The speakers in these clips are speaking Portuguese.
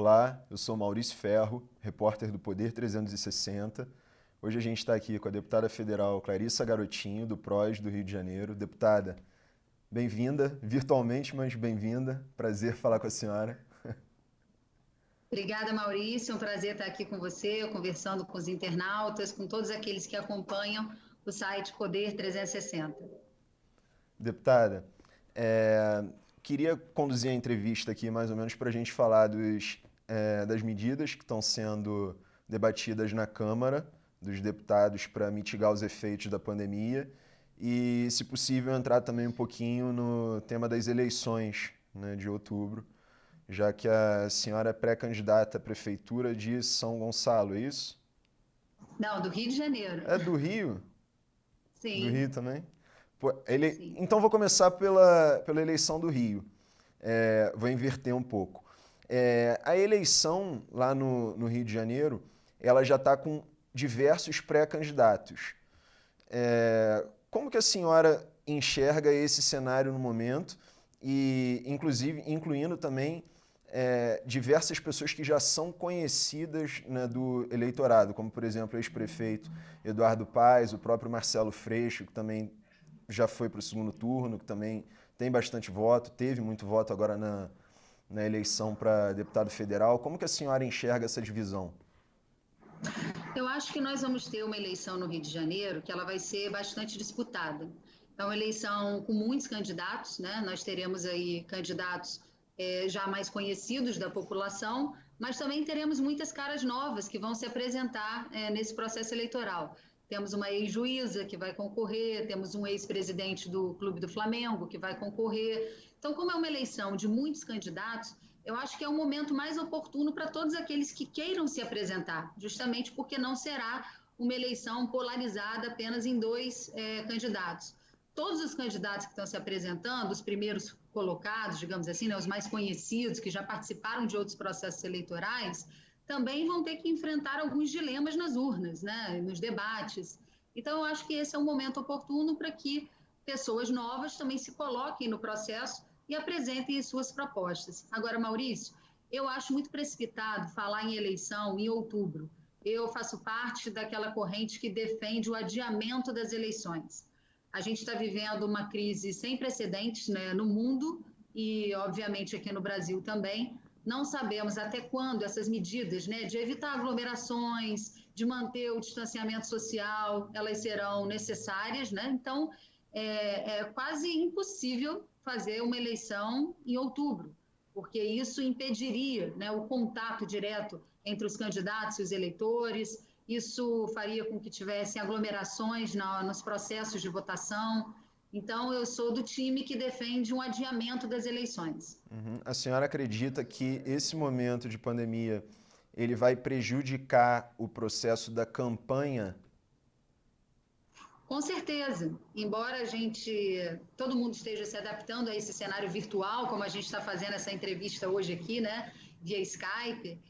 Olá, eu sou Maurício Ferro, repórter do Poder 360. Hoje a gente está aqui com a deputada federal Clarissa Garotinho, do PROS do Rio de Janeiro. Deputada, bem-vinda, virtualmente, mas bem-vinda. Prazer falar com a senhora. Obrigada, Maurício. É um prazer estar aqui com você, conversando com os internautas, com todos aqueles que acompanham o site Poder 360. Deputada, queria conduzir a entrevista aqui mais ou menos para a gente falar das medidas que estão sendo debatidas na Câmara dos Deputados para mitigar os efeitos da pandemia e, se possível, entrar também um pouquinho no tema das eleições, né, de outubro, já que a senhora é pré-candidata à Prefeitura de São Gonçalo, é isso? Não, do Rio de Janeiro. É do Rio? Do Rio Sim, também? sim. Então vou começar pela eleição do Rio. Vou inverter um pouco. A eleição lá no Rio de Janeiro, ela já está com diversos pré-candidatos. Como que a senhora enxerga esse cenário no momento e, inclusive, incluindo também diversas pessoas que já são conhecidas, né, do eleitorado, como, por exemplo, o ex-prefeito Eduardo Paes, o próprio Marcelo Freixo, que também já foi para o segundo turno, que também tem bastante voto, teve muito voto agora na eleição para deputado federal. Como que a senhora enxerga essa divisão? Eu acho que nós vamos ter uma eleição no Rio de Janeiro que ela vai ser bastante disputada. É uma eleição com muitos candidatos, né? Nós teremos aí candidatos já mais conhecidos da população, mas também teremos muitas caras novas que vão se apresentar nesse processo eleitoral. Temos uma ex-juíza que vai concorrer, temos um ex-presidente do Clube do Flamengo que vai concorrer. Então, como é uma eleição de muitos candidatos, eu acho que é o momento mais oportuno para todos aqueles que queiram se apresentar, justamente porque não será uma eleição polarizada apenas em dois candidatos. Todos os candidatos que estão se apresentando, os primeiros colocados, digamos assim, né, os mais conhecidos, que já participaram de outros processos eleitorais, também vão ter que enfrentar alguns dilemas nas urnas, né, nos debates. Então, eu acho que esse é um momento oportuno para que pessoas novas também se coloquem no processo e apresentem as suas propostas. Agora, Maurício, eu acho muito precipitado falar em eleição em outubro. Eu faço parte daquela corrente que defende o adiamento das eleições. A gente está vivendo uma crise sem precedentes, né, no mundo e, obviamente, aqui no Brasil também. Não sabemos até quando essas medidas, né, de evitar aglomerações, de manter o distanciamento social, elas serão necessárias, né? Então, é quase impossível fazer uma eleição em outubro, porque isso impediria, né, o contato direto entre os candidatos e os eleitores, isso faria com que tivessem aglomerações nos processos de votação. Então, eu sou do time que defende um adiamento das eleições. Uhum. A senhora acredita que esse momento de pandemia ele vai prejudicar o processo da campanha? Com certeza, embora todo mundo esteja se adaptando a esse cenário virtual, como a gente está fazendo essa entrevista hoje aqui, né, via Skype,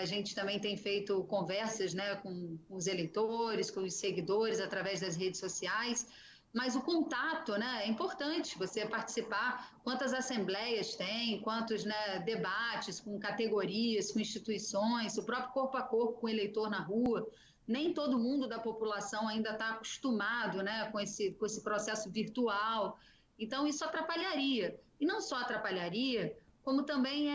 a gente também tem feito conversas, né, com os eleitores, com os seguidores, através das redes sociais, mas o contato, né, é importante você participar, quantas assembleias tem, quantos, né, debates com categorias, com instituições, o próprio corpo a corpo com o eleitor na rua. Nem todo mundo da população ainda está acostumado, né, com esse processo virtual. Então, isso atrapalharia. E não só atrapalharia, como também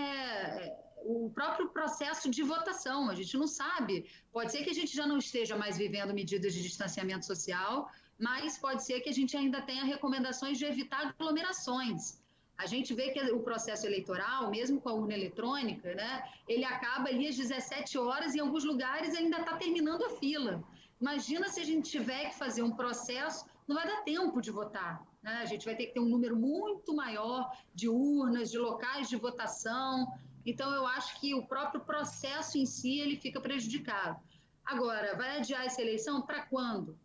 o próprio processo de votação. A gente não sabe. Pode ser que a gente já não esteja mais vivendo medidas de distanciamento social, mas pode ser que a gente ainda tenha recomendações de evitar aglomerações. A gente vê que o processo eleitoral, mesmo com a urna eletrônica, né, ele acaba ali às 17 horas e em alguns lugares ainda está terminando a fila. Imagina se a gente tiver que fazer um processo, não vai dar tempo de votar, né? A gente vai ter que ter um número muito maior de urnas, de locais de votação. Então, eu acho que o próprio processo em si ele fica prejudicado. Agora, vai adiar essa eleição para quando?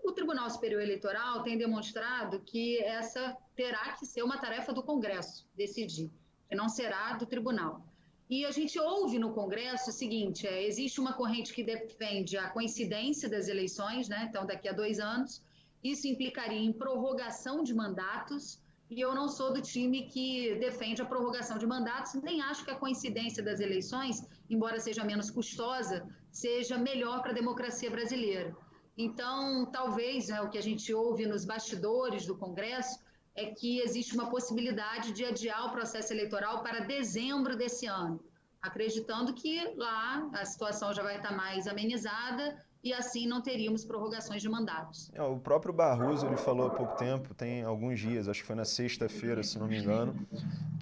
O Tribunal Superior Eleitoral tem demonstrado que essa terá que ser uma tarefa do Congresso decidir, que não será do Tribunal. E a gente ouve no Congresso o seguinte, existe uma corrente que defende a coincidência das eleições, né? Então daqui a 2 anos, isso implicaria em prorrogação de mandatos, e eu não sou do time que defende a prorrogação de mandatos, nem acho que a coincidência das eleições, embora seja menos custosa, seja melhor para a democracia brasileira. Então, talvez, né, o que a gente ouve nos bastidores do Congresso é que existe uma possibilidade de adiar o processo eleitoral para dezembro desse ano, acreditando que lá a situação já vai estar mais amenizada e assim não teríamos prorrogações de mandatos. O próprio Barroso, ele falou há pouco tempo, tem alguns dias, acho que foi na sexta-feira, se não me engano,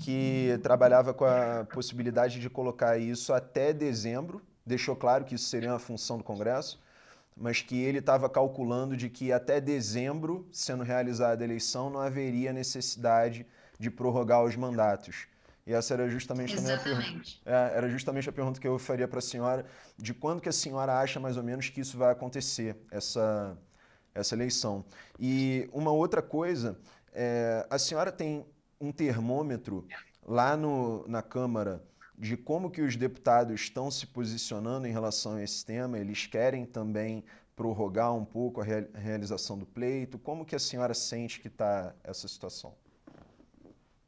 que trabalhava com a possibilidade de colocar isso até dezembro, deixou claro que isso seria uma função do Congresso, mas que ele estava calculando de que até dezembro, sendo realizada a eleição, não haveria necessidade de prorrogar os mandatos. E essa era justamente também era justamente a pergunta que eu faria para a senhora, de quando que a senhora acha mais ou menos que isso vai acontecer, essa eleição. E uma outra coisa, a senhora tem um termômetro lá na Câmara de como que os deputados estão se posicionando em relação a esse tema? Eles querem também prorrogar um pouco a realização do pleito? Como que a senhora sente que está essa situação?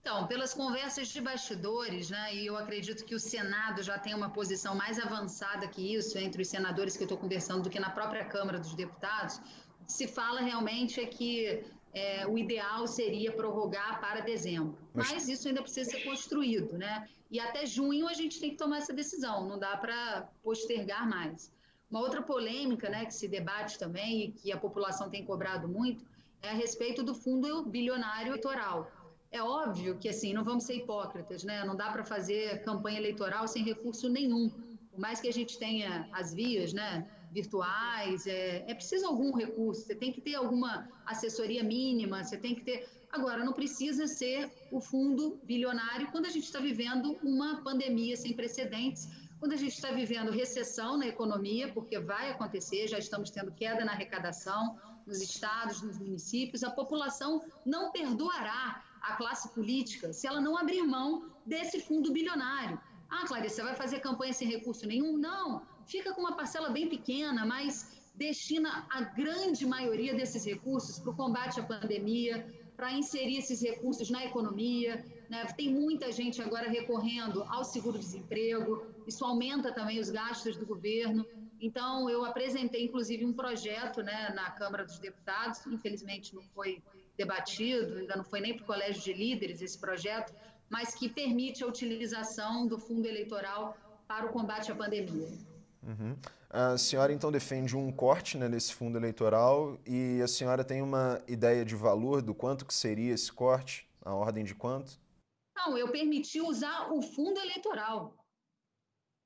Então, pelas conversas de bastidores, né, e eu acredito que o Senado já tem uma posição mais avançada que isso, entre os senadores que eu estou conversando, do que na própria Câmara dos Deputados, o que se fala realmente é que o ideal seria prorrogar para dezembro. Mas isso ainda precisa ser construído, né? E até junho a gente tem que tomar essa decisão, não dá para postergar mais. Uma outra polêmica, né, que se debate também e que a população tem cobrado muito é a respeito do fundo bilionário eleitoral. É óbvio que, assim, não vamos ser hipócritas, né? Não dá para fazer campanha eleitoral sem recurso nenhum. Por mais que a gente tenha as vias, né, virtuais, é preciso algum recurso. Você tem que ter alguma assessoria mínima, você tem que ter... Agora, não precisa ser o fundo bilionário quando a gente está vivendo uma pandemia sem precedentes, quando a gente está vivendo recessão na economia, porque vai acontecer, já estamos tendo queda na arrecadação nos estados, nos municípios, a população não perdoará a classe política se ela não abrir mão desse fundo bilionário. Ah, Clarice, você vai fazer campanha sem recurso nenhum? Não, fica com uma parcela bem pequena, mas destina a grande maioria desses recursos para o combate à pandemia, para inserir esses recursos na economia, né? Tem muita gente agora recorrendo ao seguro-desemprego, isso aumenta também os gastos do governo. Então, eu apresentei, inclusive, um projeto, né, na Câmara dos Deputados, infelizmente não foi debatido, ainda não foi nem para o Colégio de Líderes esse projeto, mas que permite a utilização do fundo eleitoral para o combate à pandemia. Uhum. A senhora então defende um corte, né, nesse fundo eleitoral e a senhora tem uma ideia de valor do quanto que seria esse corte? A ordem de quanto? Não, eu permiti usar o fundo eleitoral.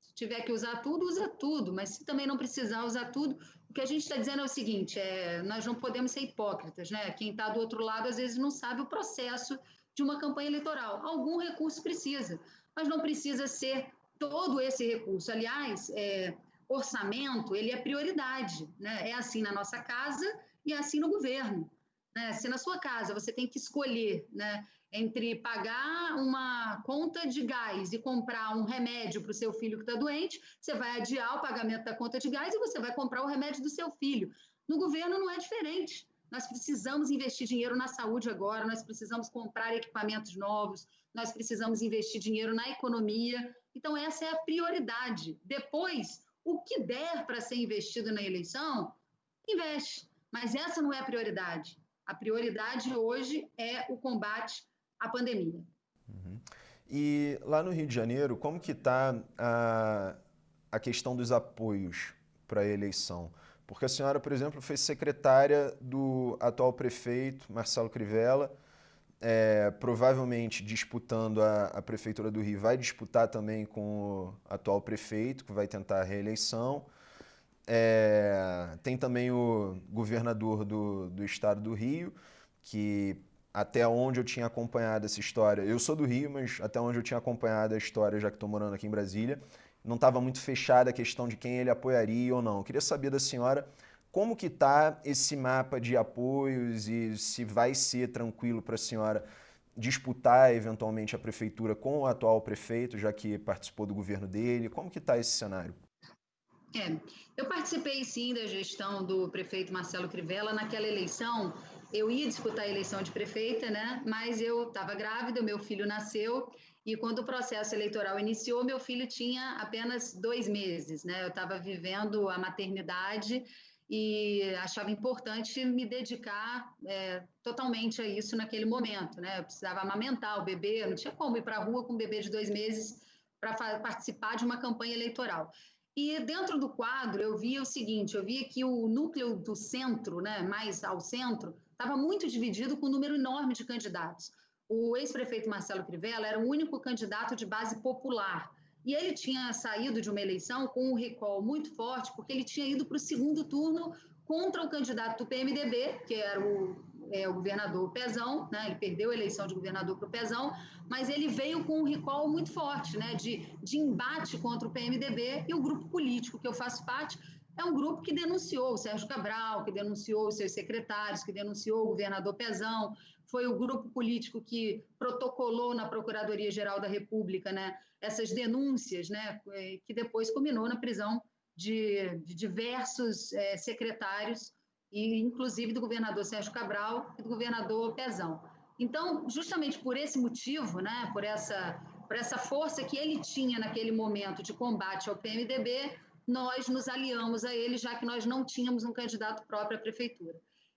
Se tiver que usar tudo, usa tudo, mas se também não precisar usar tudo, o que a gente está dizendo é o seguinte, nós não podemos ser hipócritas, né? Quem está do outro lado, às vezes, não sabe o processo de uma campanha eleitoral. Algum recurso precisa, mas não precisa ser todo esse recurso. Aliás, orçamento, ele é prioridade, né? É assim na nossa casa e é assim no governo. Né? Se na sua casa você tem que escolher, né, entre pagar uma conta de gás e comprar um remédio para o seu filho que está doente, você vai adiar o pagamento da conta de gás e você vai comprar o remédio do seu filho. No governo não é diferente. Nós precisamos investir dinheiro na saúde agora, nós precisamos comprar equipamentos novos, nós precisamos investir dinheiro na economia. Então, essa é a prioridade. Depois, o que der para ser investido na eleição, investe. Mas essa não é a prioridade. A prioridade hoje é o combate à pandemia. Uhum. E lá no Rio de Janeiro, como que está a questão dos apoios para a eleição? Porque a senhora, por exemplo, foi secretária do atual prefeito, Marcelo Crivella, provavelmente disputando a Prefeitura do Rio, vai disputar também com o atual prefeito, que vai tentar a reeleição. Tem também o governador do estado do Rio, que até onde eu tinha acompanhado essa história, eu sou do Rio, mas até onde eu tinha acompanhado a história, já que estou morando aqui em Brasília, não estava muito fechada a questão de quem ele apoiaria ou não. Eu queria saber da senhora como que está esse mapa de apoios e se vai ser tranquilo para a senhora disputar eventualmente a prefeitura com o atual prefeito, já que participou do governo dele. Como que está esse cenário? Eu participei sim da gestão do prefeito Marcelo Crivella naquela eleição. eu ia disputar a eleição de prefeita, né? Mas eu estava grávida, meu filho nasceu, e quando o processo eleitoral iniciou, meu filho tinha apenas 2 meses, né? Eu estava vivendo a maternidade e achava importante me dedicar totalmente a isso naquele momento, né? Eu precisava amamentar o bebê, não tinha como ir para a rua com um bebê de 2 meses para participar de uma campanha eleitoral. E dentro do quadro eu via o seguinte, eu via que o núcleo do centro, né, mais ao centro, estava muito dividido com um número enorme de candidatos. O ex-prefeito Marcelo Crivella era o único candidato de base popular. E ele tinha saído de uma eleição com um recall muito forte, porque ele tinha ido para o segundo turno contra o candidato do PMDB, que era o governador Pezão, né? Ele perdeu a eleição de governador para o Pezão, mas ele veio com um recall muito forte, né? de embate contra o PMDB, e o grupo político que eu faço parte é um grupo que denunciou o Sérgio Cabral, que denunciou os seus secretários, que denunciou o governador Pezão, foi o grupo político que protocolou na Procuradoria-Geral da República, né, essas denúncias, né, que depois culminou na prisão de diversos secretários, e inclusive do governador Sérgio Cabral e do governador Pezão. Então, justamente por esse motivo, né, por essa força que ele tinha naquele momento de combate ao PMDB, nós nos aliamos a ele, já que nós não tínhamos um candidato próprio à prefeitura.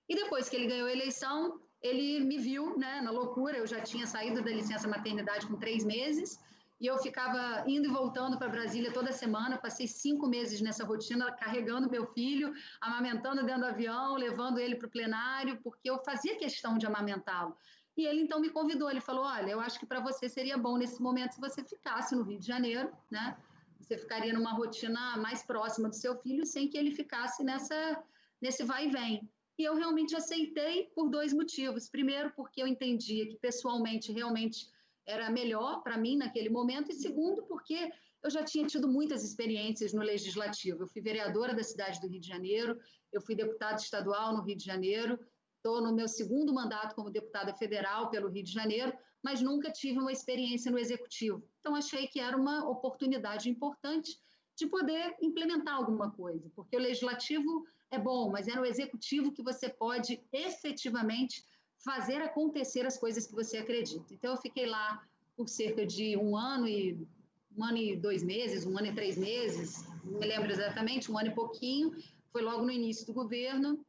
E depois que ele ganhou a eleição, ele me viu, né, na loucura. Eu já tinha saído da licença maternidade com 3 meses, e eu ficava indo e voltando para Brasília toda semana. Passei 5 meses nessa rotina, carregando meu filho, amamentando dentro do avião, levando ele para o plenário, porque eu fazia questão de amamentá-lo. E ele então me convidou, ele falou, olha, eu acho que para você seria bom nesse momento se você ficasse no Rio de Janeiro, né? Você ficaria numa rotina mais próxima do seu filho, sem que ele ficasse nesse vai e vem. E eu realmente aceitei por 2 motivos. Primeiro, porque eu entendia que pessoalmente realmente era melhor para mim naquele momento. E segundo, porque eu já tinha tido muitas experiências no Legislativo. Eu fui vereadora da cidade do Rio de Janeiro, eu fui deputada estadual no Rio de Janeiro, estou no meu 2º mandato como deputada federal pelo Rio de Janeiro, mas nunca tive uma experiência no Executivo. Então, achei que era uma oportunidade importante de poder implementar alguma coisa, porque o Legislativo é bom, mas é no Executivo que você pode efetivamente fazer acontecer as coisas que você acredita. Então, eu fiquei lá por cerca de 1 ano e 2 meses, 1 ano e 3 meses, não me lembro exatamente, 1 ano e pouquinho, foi logo no início do governo.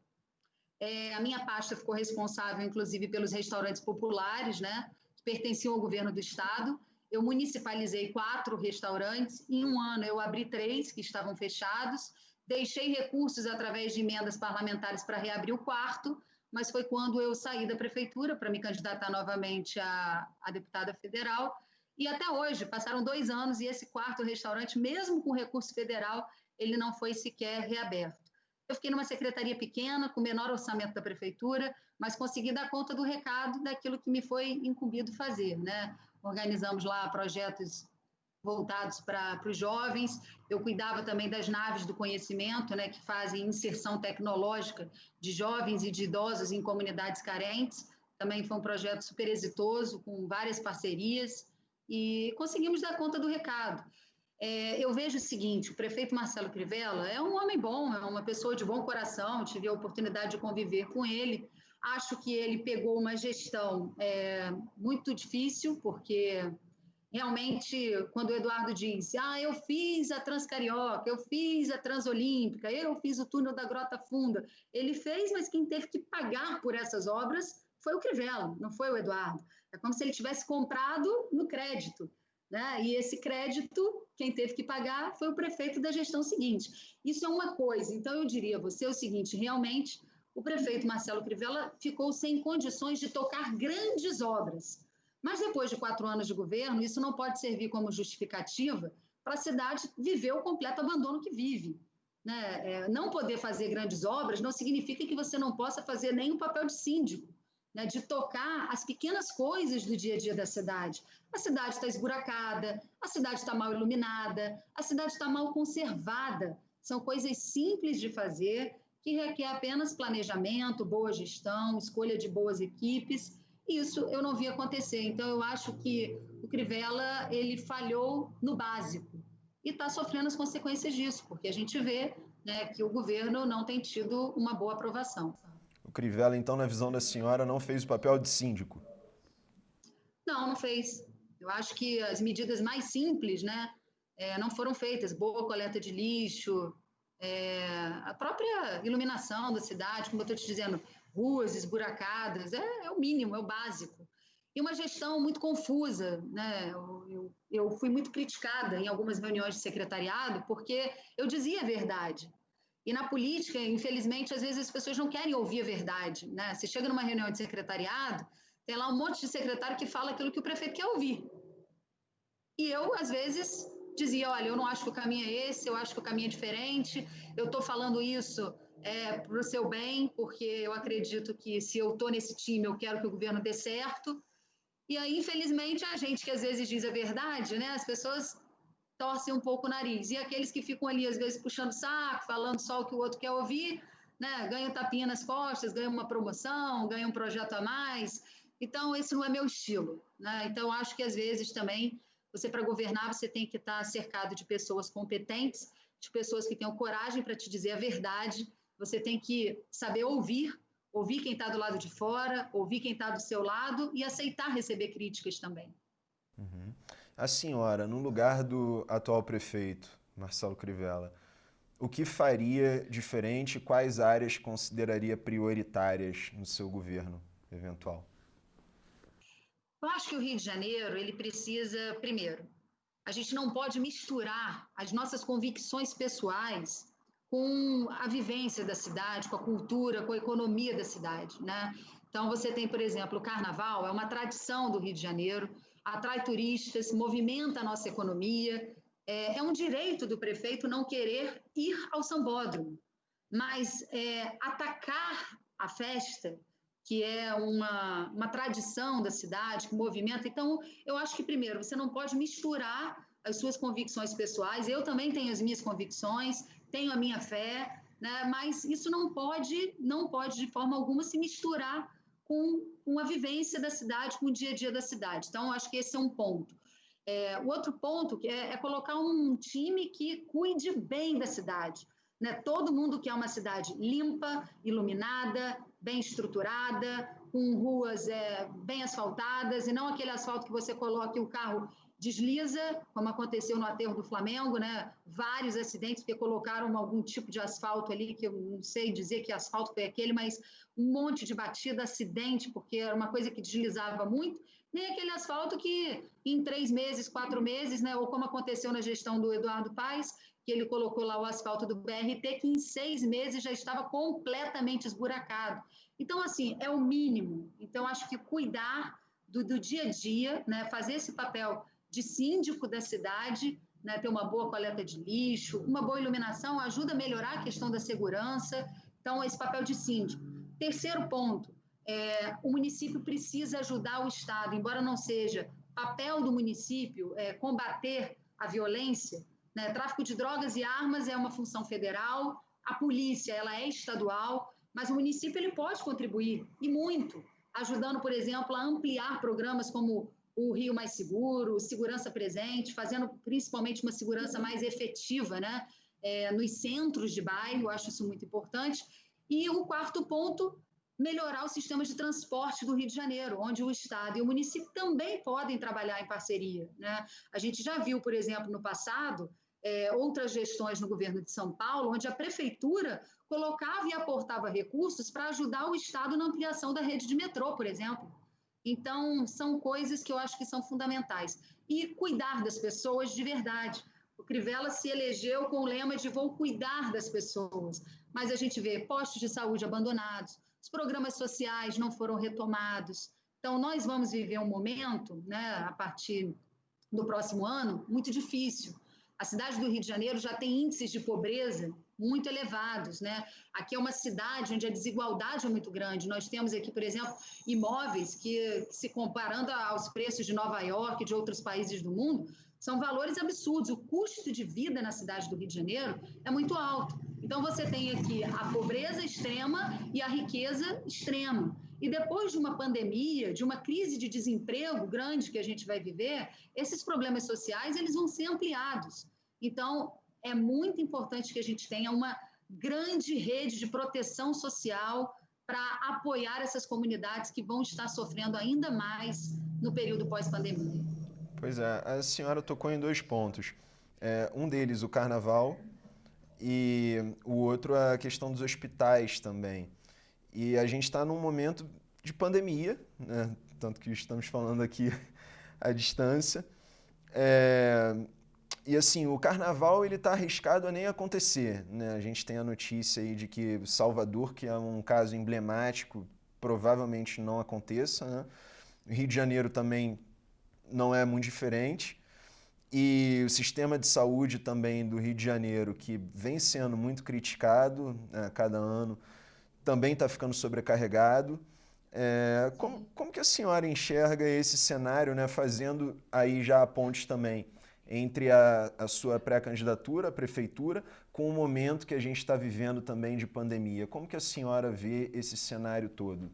A minha pasta ficou responsável, inclusive, pelos restaurantes populares, né, que pertenciam ao governo do Estado. Eu municipalizei 4 restaurantes, em 1 ano eu abri 3 que estavam fechados, deixei recursos através de emendas parlamentares para reabrir o 4º, mas foi quando eu saí da prefeitura para me candidatar novamente a deputada federal, e até hoje, passaram 2 anos, e esse 4º restaurante, mesmo com recurso federal, ele não foi sequer reaberto. Eu fiquei numa secretaria pequena, com menor orçamento da prefeitura, mas consegui dar conta do recado daquilo que me foi incumbido fazer, né? Organizamos lá projetos voltados para os jovens, eu cuidava também das naves do conhecimento, né, que fazem inserção tecnológica de jovens e de idosos em comunidades carentes, também foi um projeto super exitoso, com várias parcerias, e conseguimos dar conta do recado. Eu vejo o seguinte, o prefeito Marcelo Crivella é um homem bom, é uma pessoa de bom coração, tive a oportunidade de conviver com ele, acho que ele pegou uma gestão muito difícil, porque realmente, quando o Eduardo diz, eu fiz a Transcarioca, eu fiz a Transolímpica, eu fiz o túnel da Grota Funda, ele fez, mas quem teve que pagar por essas obras foi o Crivella, não foi o Eduardo. É como se ele tivesse comprado no crédito, né? E esse crédito, quem teve que pagar foi o prefeito da gestão seguinte. Isso é uma coisa. Então, eu diria a você o seguinte, realmente, o prefeito Marcelo Crivella ficou sem condições de tocar grandes obras. Mas depois de 4 anos de governo, isso não pode servir como justificativa para a cidade viver o completo abandono que vive, né? Não poder fazer grandes obras não significa que você não possa fazer nem o papel de síndico, né, de tocar as pequenas coisas do dia a dia da cidade. A cidade está esburacada, a cidade está mal iluminada, a cidade está mal conservada. São coisas simples de fazer, que requer apenas planejamento, boa gestão, escolha de boas equipes. Isso eu não vi acontecer. Então, eu acho que o Crivella ele falhou no básico e está sofrendo as consequências disso, porque a gente vê, né, que o governo não tem tido uma boa aprovação. Crivella, então, na visão da senhora, não fez o papel de síndico? Não, não fez. Eu acho que as medidas mais simples, né, não foram feitas. Boa coleta de lixo, a própria iluminação da cidade, como eu estou te dizendo, ruas esburacadas, é o mínimo, é o básico. E uma gestão muito confusa, né? Eu fui muito criticada em algumas reuniões de secretariado porque eu dizia a verdade. E na política, infelizmente, às vezes as pessoas não querem ouvir a verdade, né? Você chega numa reunião de secretariado, tem lá um monte de secretário que fala aquilo que o prefeito quer ouvir. E eu, às vezes, dizia, olha, eu não acho que o caminho é esse, eu acho que o caminho é diferente, eu estou falando isso para o seu bem, porque eu acredito que se eu estou nesse time, eu quero que o governo dê certo. E aí, infelizmente, a gente que às vezes diz a verdade, né, as pessoas torcem um pouco o nariz. E aqueles que ficam ali, às vezes, puxando saco, falando só o que o outro quer ouvir, né, ganham tapinha nas costas, ganham uma promoção, ganham um projeto a mais. Então, esse não é meu estilo, né? Então, acho que às vezes também, você para governar, você tem que estar cercado de pessoas competentes, de pessoas que tenham coragem para te dizer a verdade. Você tem que saber ouvir quem está do lado de fora, ouvir quem está do seu lado e aceitar receber críticas também. Uhum. A senhora, no lugar do atual prefeito, Marcelo Crivella, o que faria diferente e quais áreas consideraria prioritárias no seu governo eventual? Eu acho que o Rio de Janeiro, ele precisa, primeiro, a gente não pode misturar as nossas convicções pessoais com a vivência da cidade, com a cultura, com a economia da cidade, né? Então, você tem, por exemplo, o Carnaval, é uma tradição do Rio de Janeiro, atrai turistas, movimenta a nossa economia, é um direito do prefeito não querer ir ao sambódromo, mas atacar a festa, que é uma tradição da cidade, que movimenta. Então, eu acho que, primeiro, você não pode misturar as suas convicções pessoais. Eu também tenho as minhas convicções, tenho a minha fé, né? Mas isso não pode de forma alguma se misturar com a vivência da cidade, com o dia a dia da cidade. Então, acho que esse é um ponto. O outro ponto é colocar um time que cuide bem da cidade. Né? Todo mundo quer uma cidade limpa, iluminada, bem estruturada, com ruas bem asfaltadas, e não aquele asfalto que você coloca e o carro desliza, como aconteceu no aterro do Flamengo, né? Vários acidentes, porque colocaram algum tipo de asfalto ali, que eu não sei dizer que asfalto foi aquele, mas um monte de batida, acidente, porque era uma coisa que deslizava muito, nem aquele asfalto que em 3 meses, 4 meses, né? Ou como aconteceu na gestão do Eduardo Paes, que ele colocou lá o asfalto do BRT, que em 6 meses já estava completamente esburacado. Então, assim, é o mínimo. Então, acho que cuidar do dia a dia, né, fazer esse papel de síndico da cidade, né, ter uma boa coleta de lixo, uma boa iluminação, ajuda a melhorar a questão da segurança. Então, esse papel de síndico. Terceiro ponto, o município precisa ajudar o Estado, embora não seja papel do município combater a violência, né? Tráfico de drogas e armas é uma função federal, a polícia ela é estadual, mas o município ele pode contribuir, e muito, ajudando, por exemplo, a ampliar programas como o Rio Mais Seguro, Segurança Presente, fazendo principalmente uma segurança mais efetiva, né? Nos centros de bairro, eu acho isso muito importante. E o quarto ponto, melhorar o sistema de transporte do Rio de Janeiro, onde o Estado e o município também podem trabalhar em parceria, né? A gente já viu, por exemplo, no passado, outras gestões no governo de São Paulo, onde a prefeitura colocava e aportava recursos para ajudar o Estado na ampliação da rede de metrô, por exemplo. Então, são coisas que eu acho que são fundamentais. E cuidar das pessoas de verdade. O Crivella se elegeu com o lema de vou cuidar das pessoas, mas a gente vê postos de saúde abandonados, os programas sociais não foram retomados. Então, nós vamos viver um momento, né, a partir do próximo ano, muito difícil. A cidade do Rio de Janeiro já tem índices de pobreza muito elevados, né? Aqui é uma cidade onde a desigualdade é muito grande. Nós temos aqui, por exemplo, imóveis que, se comparando aos preços de Nova York e de outros países do mundo, são valores absurdos. O custo de vida na cidade do Rio de Janeiro é muito alto. Então, você tem aqui a pobreza extrema e a riqueza extrema. E depois de uma pandemia, de uma crise de desemprego grande que a gente vai viver, esses problemas sociais eles vão ser ampliados. Então, é muito importante que a gente tenha uma grande rede de proteção social, para apoiar essas comunidades que vão estar sofrendo ainda mais no período pós-pandemia. Pois é, a senhora tocou em dois pontos. Um deles, o carnaval, e o outro, a questão dos hospitais também. E a gente está num momento de pandemia, né? Tanto que estamos falando aqui à distância. É, E assim, o carnaval ele está arriscado a nem acontecer, né? A gente tem a notícia aí de que Salvador, que é um caso emblemático, provavelmente não aconteça, né? O Rio de Janeiro também não é muito diferente. E o sistema de saúde também do Rio de Janeiro, que vem sendo muito criticado, né, a cada ano, também está ficando sobrecarregado. Como que a senhora enxerga esse cenário, né, fazendo aí já pontes também entre a sua pré-candidatura à prefeitura com o momento que a gente está vivendo também de pandemia? Como que a senhora vê esse cenário todo?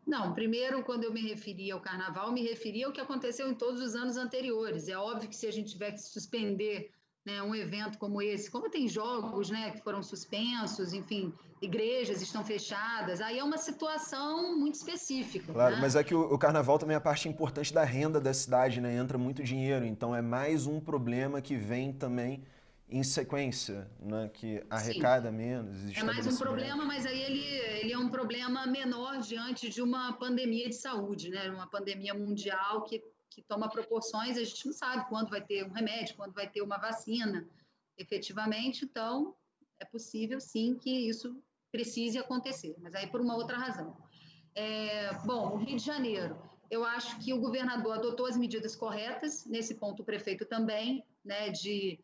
Não, primeiro, quando eu me referi ao carnaval, me referi ao que aconteceu em todos os anos anteriores. É óbvio que se a gente tiver que suspender, né, um evento como esse, como tem jogos, né, que foram suspensos, enfim, igrejas estão fechadas, aí é uma situação muito específica, Claro, né? mas é que o carnaval também é a parte importante da renda da cidade, né? Entra muito dinheiro, então é mais um problema que vem também em sequência, né? Que Sim, arrecada menos, é mais um estabelecimentos. problema, mas aí ele é um problema menor diante de uma pandemia de saúde, né? Uma pandemia mundial que toma proporções, a gente não sabe quando vai ter um remédio, quando vai ter uma vacina, efetivamente, então é possível sim que isso precise acontecer, mas aí por uma outra razão. Bom, o Rio de Janeiro, eu acho que o governador adotou as medidas corretas, nesse ponto o prefeito também, né, de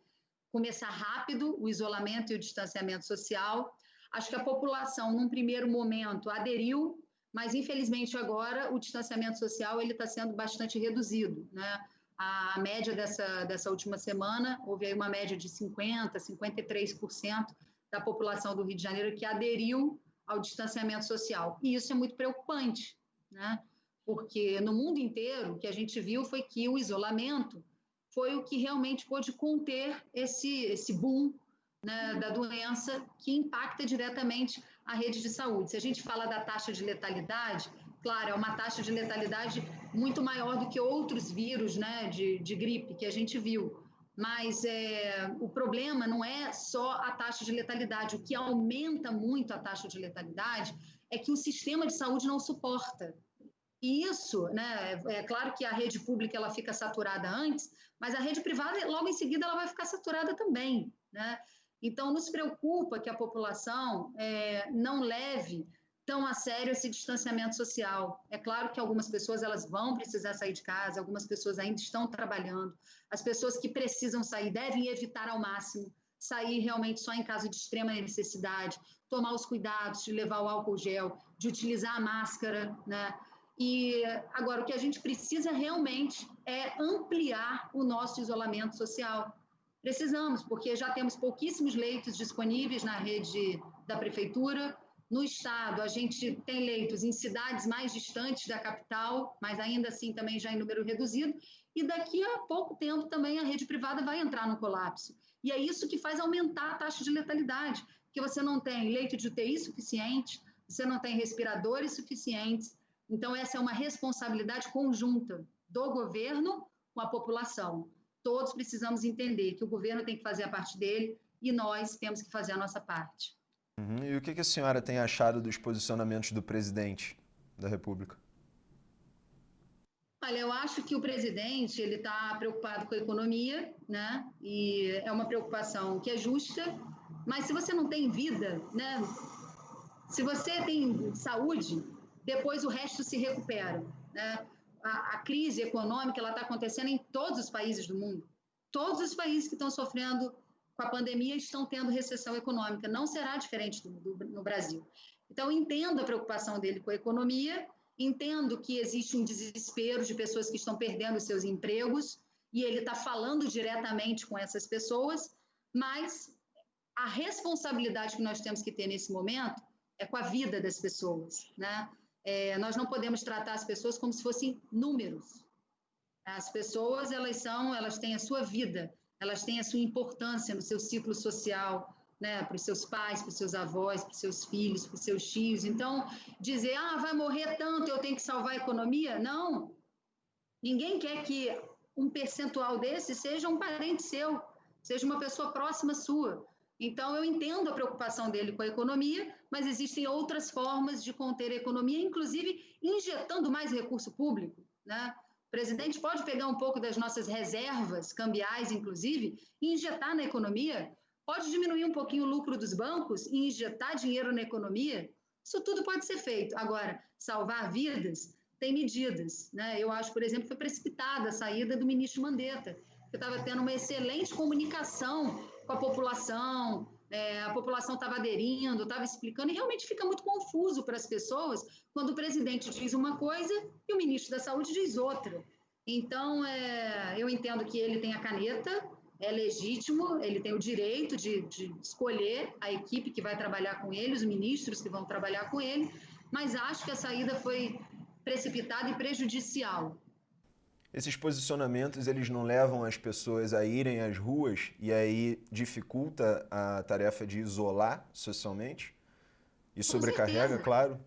começar rápido o isolamento e o distanciamento social. Acho que a população, num primeiro momento, aderiu, mas infelizmente agora o distanciamento social ele está sendo bastante reduzido, né? A média dessa última semana, houve aí uma média de 50%, 53% da população do Rio de Janeiro que aderiu ao distanciamento social. E isso é muito preocupante, né? Porque no mundo inteiro o que a gente viu foi que o isolamento foi o que realmente pôde conter esse boom, né, da doença que impacta diretamente a rede de saúde. Se a gente fala da taxa de letalidade, claro, é uma taxa de letalidade muito maior do que outros vírus, né, de gripe que a gente viu. Mas o problema não é só a taxa de letalidade. O que aumenta muito a taxa de letalidade é que o sistema de saúde não suporta. E isso, né, é claro que a rede pública ela fica saturada antes, mas a rede privada, logo em seguida, ela vai ficar saturada também, né? Então, nos preocupa que a população não leve tão a sério esse distanciamento social. É claro que algumas pessoas elas vão precisar sair de casa, algumas pessoas ainda estão trabalhando. As pessoas que precisam sair devem evitar ao máximo sair realmente só em caso de extrema necessidade, tomar os cuidados de levar o álcool gel, de utilizar a máscara, né? E agora o que a gente precisa realmente é ampliar o nosso isolamento social. Precisamos, porque já temos pouquíssimos leitos disponíveis na rede da prefeitura. No estado, a gente tem leitos em cidades mais distantes da capital, mas ainda assim também já em número reduzido. E daqui a pouco tempo também a rede privada vai entrar no colapso. E é isso que faz aumentar a taxa de letalidade, porque você não tem leito de UTI suficiente, você não tem respiradores suficientes. Então, essa é uma responsabilidade conjunta do governo com a população. Todos precisamos entender que o governo tem que fazer a parte dele e nós temos que fazer a nossa parte. Uhum. E o que a senhora tem achado dos posicionamentos do presidente da República? Olha, eu acho que o presidente ele está preocupado com a economia, né? E é uma preocupação que é justa. Mas se você não tem vida, né? Se você tem saúde, depois o resto se recupera, né? A crise econômica ela está acontecendo em todos os países do mundo. Todos os países que estão sofrendo com a pandemia estão tendo recessão econômica. Não será diferente no Brasil. Então, entendo a preocupação dele com a economia, entendo que existe um desespero de pessoas que estão perdendo seus empregos e ele está falando diretamente com essas pessoas, mas a responsabilidade que nós temos que ter nesse momento é com a vida das pessoas, né? Nós não podemos tratar as pessoas como se fossem números. As pessoas, elas têm a sua vida, elas têm a sua importância no seu ciclo social, né, para os seus pais, para os seus avós, para os seus filhos, para os seus tios. Então, dizer, vai morrer tanto, eu tenho que salvar a economia? Não. Ninguém quer que um percentual desse seja um parente seu, seja uma pessoa próxima sua. Então, eu entendo a preocupação dele com a economia, mas existem outras formas de conter a economia, inclusive injetando mais recurso público, né? O presidente pode pegar um pouco das nossas reservas cambiais, inclusive, e injetar na economia, pode diminuir um pouquinho o lucro dos bancos e injetar dinheiro na economia. Isso tudo pode ser feito. Agora, salvar vidas tem medidas, né? Eu acho, por exemplo, que foi precipitada a saída do ministro Mandetta, que estava tendo uma excelente comunicação com a população estava aderindo, estava explicando, e realmente fica muito confuso para as pessoas quando o presidente diz uma coisa e o ministro da Saúde diz outra. Então, eu entendo que ele tem a caneta, é legítimo, ele tem o direito de escolher a equipe que vai trabalhar com ele, os ministros que vão trabalhar com ele, mas acho que a saída foi precipitada e prejudicial. Esses posicionamentos, eles não levam as pessoas a irem às ruas e aí dificulta a tarefa de isolar socialmente? E sobrecarrega, claro?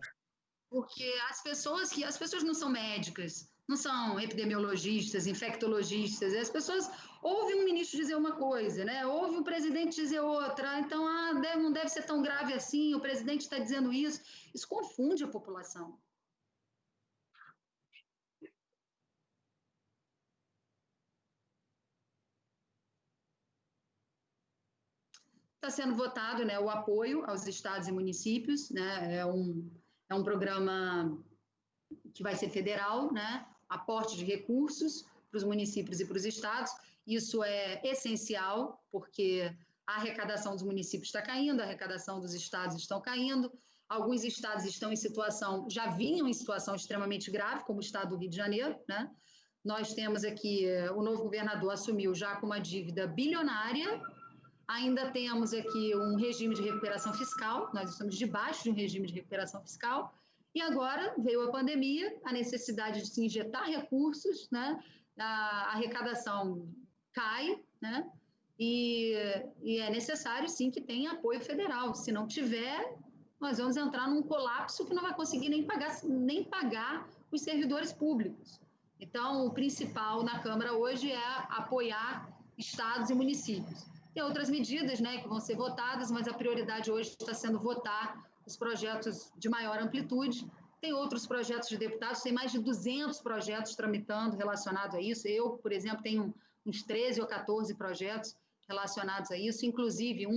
Porque as pessoas não são médicas, não são epidemiologistas, infectologistas, as pessoas ouvem um ministro dizer uma coisa, né? Ouve um presidente dizer outra, então não deve ser tão grave assim, o presidente está dizendo isso confunde a população. Está sendo votado, né, o apoio aos estados e municípios, né? É um programa que vai ser federal, né? Aporte de recursos para os municípios e para os estados. Isso é essencial, porque a arrecadação dos municípios está caindo, a arrecadação dos estados estão caindo. Alguns estados estão já vinham em situação extremamente grave, como o estado do Rio de Janeiro, né? Nós temos aqui, o novo governador assumiu já com uma dívida bilionária. Ainda temos aqui um regime de recuperação fiscal, nós estamos debaixo de um regime de recuperação fiscal, e agora veio a pandemia, a necessidade de se injetar recursos, né? A arrecadação cai, né? E é necessário, sim, que tenha apoio federal. Se não tiver, nós vamos entrar num colapso que não vai conseguir nem pagar os servidores públicos. Então, o principal na Câmara hoje é apoiar estados e municípios. Tem outras medidas, né, que vão ser votadas, mas a prioridade hoje está sendo votar os projetos de maior amplitude. Tem outros projetos de deputados, tem mais de 200 projetos tramitando relacionados a isso. Eu, por exemplo, tenho uns 13 ou 14 projetos relacionados a isso, inclusive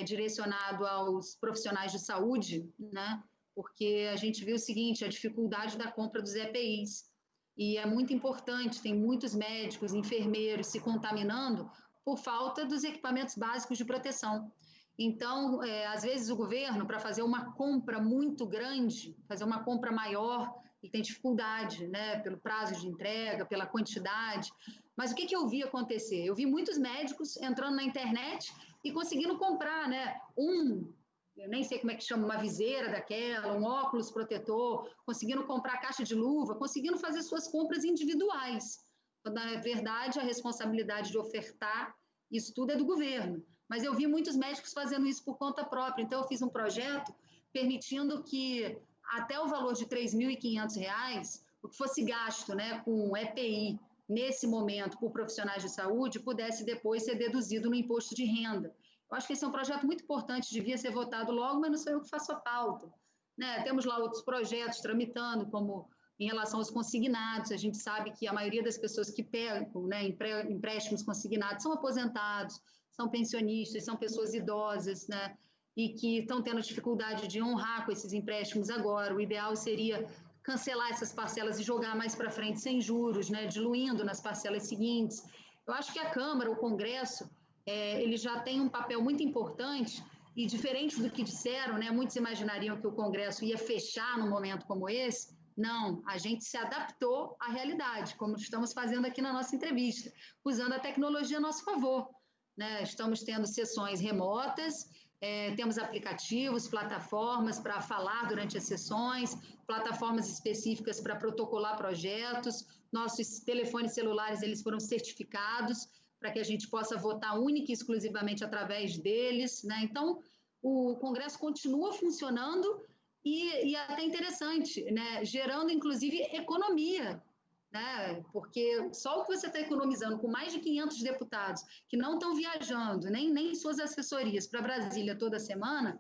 direcionado aos profissionais de saúde, né, porque a gente viu o seguinte, a dificuldade da compra dos EPIs. E é muito importante, tem muitos médicos, enfermeiros se contaminando por falta dos equipamentos básicos de proteção. Então, às vezes o governo, para fazer uma compra muito grande, fazer uma compra maior, ele tem dificuldade, né, pelo prazo de entrega, pela quantidade. Mas o que eu vi acontecer? Eu vi muitos médicos entrando na internet e conseguindo comprar, né, eu nem sei como é que chama, uma viseira daquela, um óculos protetor, conseguindo comprar caixa de luva, conseguindo fazer suas compras individuais. Na verdade, a responsabilidade de ofertar isso tudo é do governo. Mas eu vi muitos médicos fazendo isso por conta própria. Então, eu fiz um projeto permitindo que até o valor de R$ 3.500, o que fosse gasto, né, com EPI nesse momento por profissionais de saúde, pudesse depois ser deduzido no imposto de renda. Eu acho que esse é um projeto muito importante, devia ser votado logo, mas não sou eu que faço a pauta, né? Temos lá outros projetos tramitando, como em relação aos consignados, a gente sabe que a maioria das pessoas que pegam, né, empréstimos consignados são aposentados, são pensionistas, são pessoas idosas, né, e que estão tendo dificuldade de honrar com esses empréstimos agora. O ideal seria cancelar essas parcelas e jogar mais para frente sem juros, né, diluindo nas parcelas seguintes. Eu acho que a Câmara, o Congresso, ele já tem um papel muito importante e, diferente do que disseram, né, muitos imaginariam que o Congresso ia fechar num momento como esse. Não, a gente se adaptou à realidade, como estamos fazendo aqui na nossa entrevista, usando a tecnologia a nosso favor, né? Estamos tendo sessões remotas, temos aplicativos, plataformas para falar durante as sessões, plataformas específicas para protocolar projetos, nossos telefones celulares eles foram certificados para que a gente possa votar única e exclusivamente através deles, né? Então, o Congresso continua funcionando e até interessante, né? Gerando, inclusive, economia, né? Porque só o que você está economizando com mais de 500 deputados que não estão viajando, nem suas assessorias para Brasília toda semana,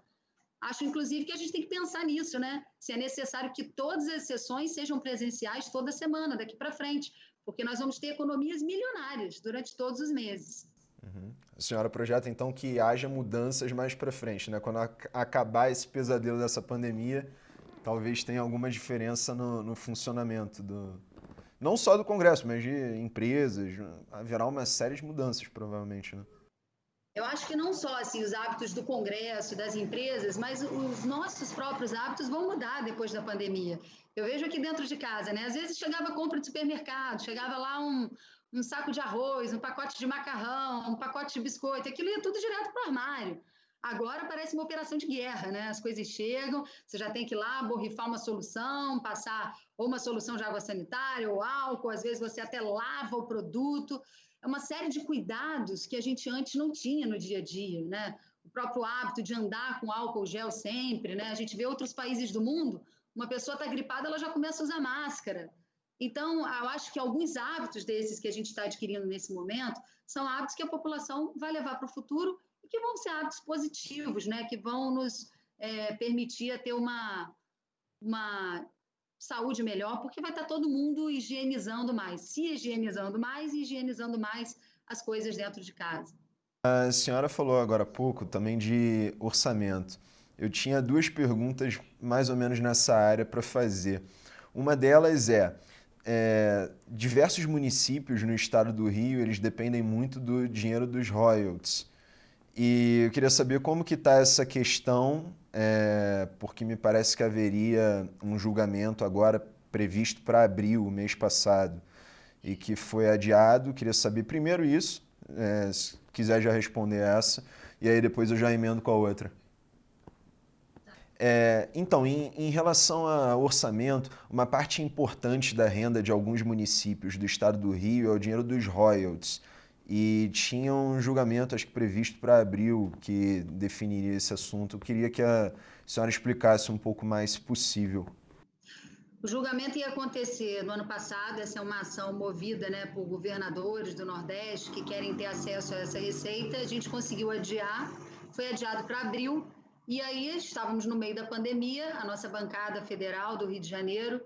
acho, inclusive, que a gente tem que pensar nisso, né? Se é necessário que todas as sessões sejam presenciais toda semana, daqui para frente, porque nós vamos ter economias milionárias durante todos os meses. Uhum. A senhora projeta, então, que haja mudanças mais para frente, né? Quando acabar esse pesadelo dessa pandemia, talvez tenha alguma diferença no funcionamento não só do Congresso, mas de empresas. Haverá uma série de mudanças, provavelmente, né? Eu acho que não só assim, os hábitos do Congresso, das empresas, mas os nossos próprios hábitos vão mudar depois da pandemia. Eu vejo aqui dentro de casa, né? Às vezes chegava compra de supermercado, chegava lá um saco de arroz, um pacote de macarrão, um pacote de biscoito, aquilo ia tudo direto para o armário. Agora parece uma operação de guerra, né? As coisas chegam, você já tem que ir lá borrifar uma solução, passar ou uma solução de água sanitária ou álcool, às vezes você até lava o produto. É uma série de cuidados que a gente antes não tinha no dia a dia, né? O próprio hábito de andar com álcool gel sempre, né? A gente vê outros países do mundo, uma pessoa está gripada, ela já começa a usar máscara. Então, eu acho que alguns hábitos desses que a gente está adquirindo nesse momento são hábitos que a população vai levar para o futuro e que vão ser hábitos positivos, né? Que vão nos permitir ter uma saúde melhor, porque vai estar todo mundo higienizando mais, se higienizando mais e higienizando mais as coisas dentro de casa. A senhora falou agora há pouco também de orçamento. Eu tinha duas perguntas mais ou menos nessa área para fazer. Uma delas diversos municípios no estado do Rio, eles dependem muito do dinheiro dos royalties. E eu queria saber como que está essa questão, porque me parece que haveria um julgamento agora previsto para abril, o mês passado, e que foi adiado. Queria saber primeiro isso, se quiser já responder essa, e aí depois eu já emendo com a outra. Então, em relação ao orçamento, uma parte importante da renda de alguns municípios do estado do Rio é o dinheiro dos royalties. E tinha um julgamento, acho que previsto para abril, que definiria esse assunto. Eu queria que a senhora explicasse um pouco mais, se possível. O julgamento ia acontecer no ano passado, essa é uma ação movida, né, por governadores do Nordeste que querem ter acesso a essa receita. A gente conseguiu adiar, foi adiado para abril, e aí estávamos no meio da pandemia. A nossa bancada federal do Rio de Janeiro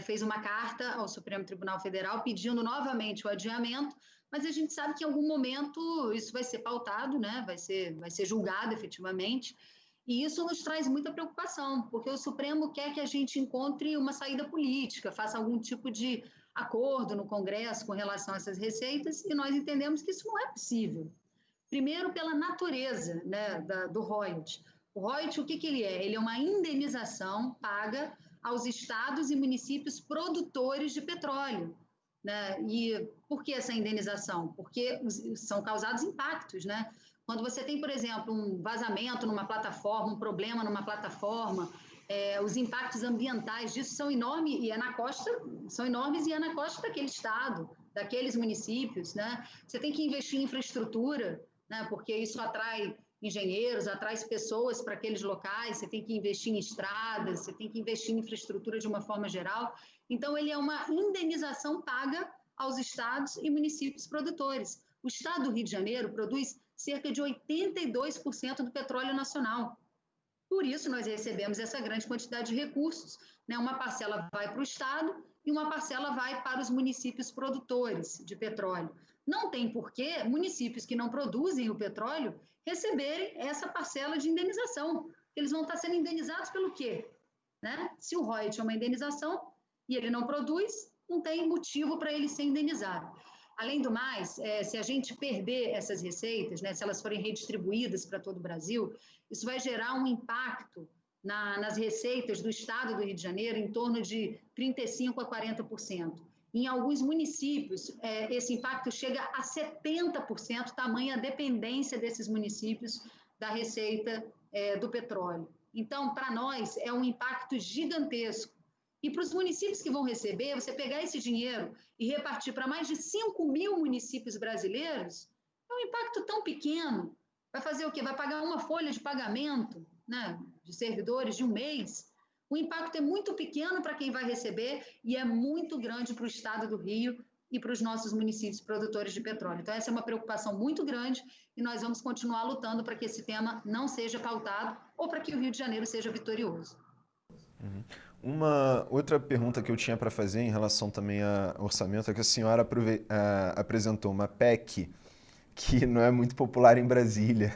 fez uma carta ao Supremo Tribunal Federal pedindo novamente o adiamento, mas a gente sabe que em algum momento isso vai ser pautado, né, vai ser julgado efetivamente. E isso nos traz muita preocupação, porque o Supremo quer que a gente encontre uma saída política, faça algum tipo de acordo no Congresso com relação a essas receitas, e nós entendemos que isso não é possível. Primeiro, pela natureza, né, do royalty. O royalty, o que ele é? Ele é uma indenização paga aos estados e municípios produtores de petróleo. Né? E por que essa indenização? Porque são causados impactos, né? Quando você tem, por exemplo, um vazamento numa plataforma, um problema numa plataforma, os impactos ambientais disso são enormes e é na costa daquele estado, daqueles municípios, né? Você tem que investir em infraestrutura, né? Porque isso atrai engenheiros, atrai pessoas para aqueles locais. Você tem que investir em estradas, você tem que investir em infraestrutura de uma forma geral. Então, ele é uma indenização paga aos estados e municípios produtores. O estado do Rio de Janeiro produz cerca de 82% do petróleo nacional. Por isso, nós recebemos essa grande quantidade de recursos. Né? Uma parcela vai para o estado e uma parcela vai para os municípios produtores de petróleo. Não tem porquê municípios que não produzem o petróleo receberem essa parcela de indenização. Eles vão estar sendo indenizados pelo quê? Né? Se o royalty é uma indenização e ele não produz, não tem motivo para ele ser indenizado. Além do mais, se a gente perder essas receitas, né, se elas forem redistribuídas para todo o Brasil, isso vai gerar um impacto nas receitas do estado do Rio de Janeiro em torno de 35% a 40%. Em alguns municípios, esse impacto chega a 70%, tamanha a dependência desses municípios da receita do petróleo. Então, para nós, é um impacto gigantesco. E para os municípios que vão receber, você pegar esse dinheiro e repartir para mais de 5 mil municípios brasileiros, é um impacto tão pequeno. Vai fazer o quê? Vai pagar uma folha de pagamento, né, de servidores de um mês. O impacto é muito pequeno para quem vai receber e é muito grande para o estado do Rio e para os nossos municípios produtores de petróleo. Então, essa é uma preocupação muito grande e nós vamos continuar lutando para que esse tema não seja pautado ou para que o Rio de Janeiro seja vitorioso. Uma outra pergunta que eu tinha para fazer em relação também ao orçamento é que a senhora apresentou uma PEC que não é muito popular em Brasília,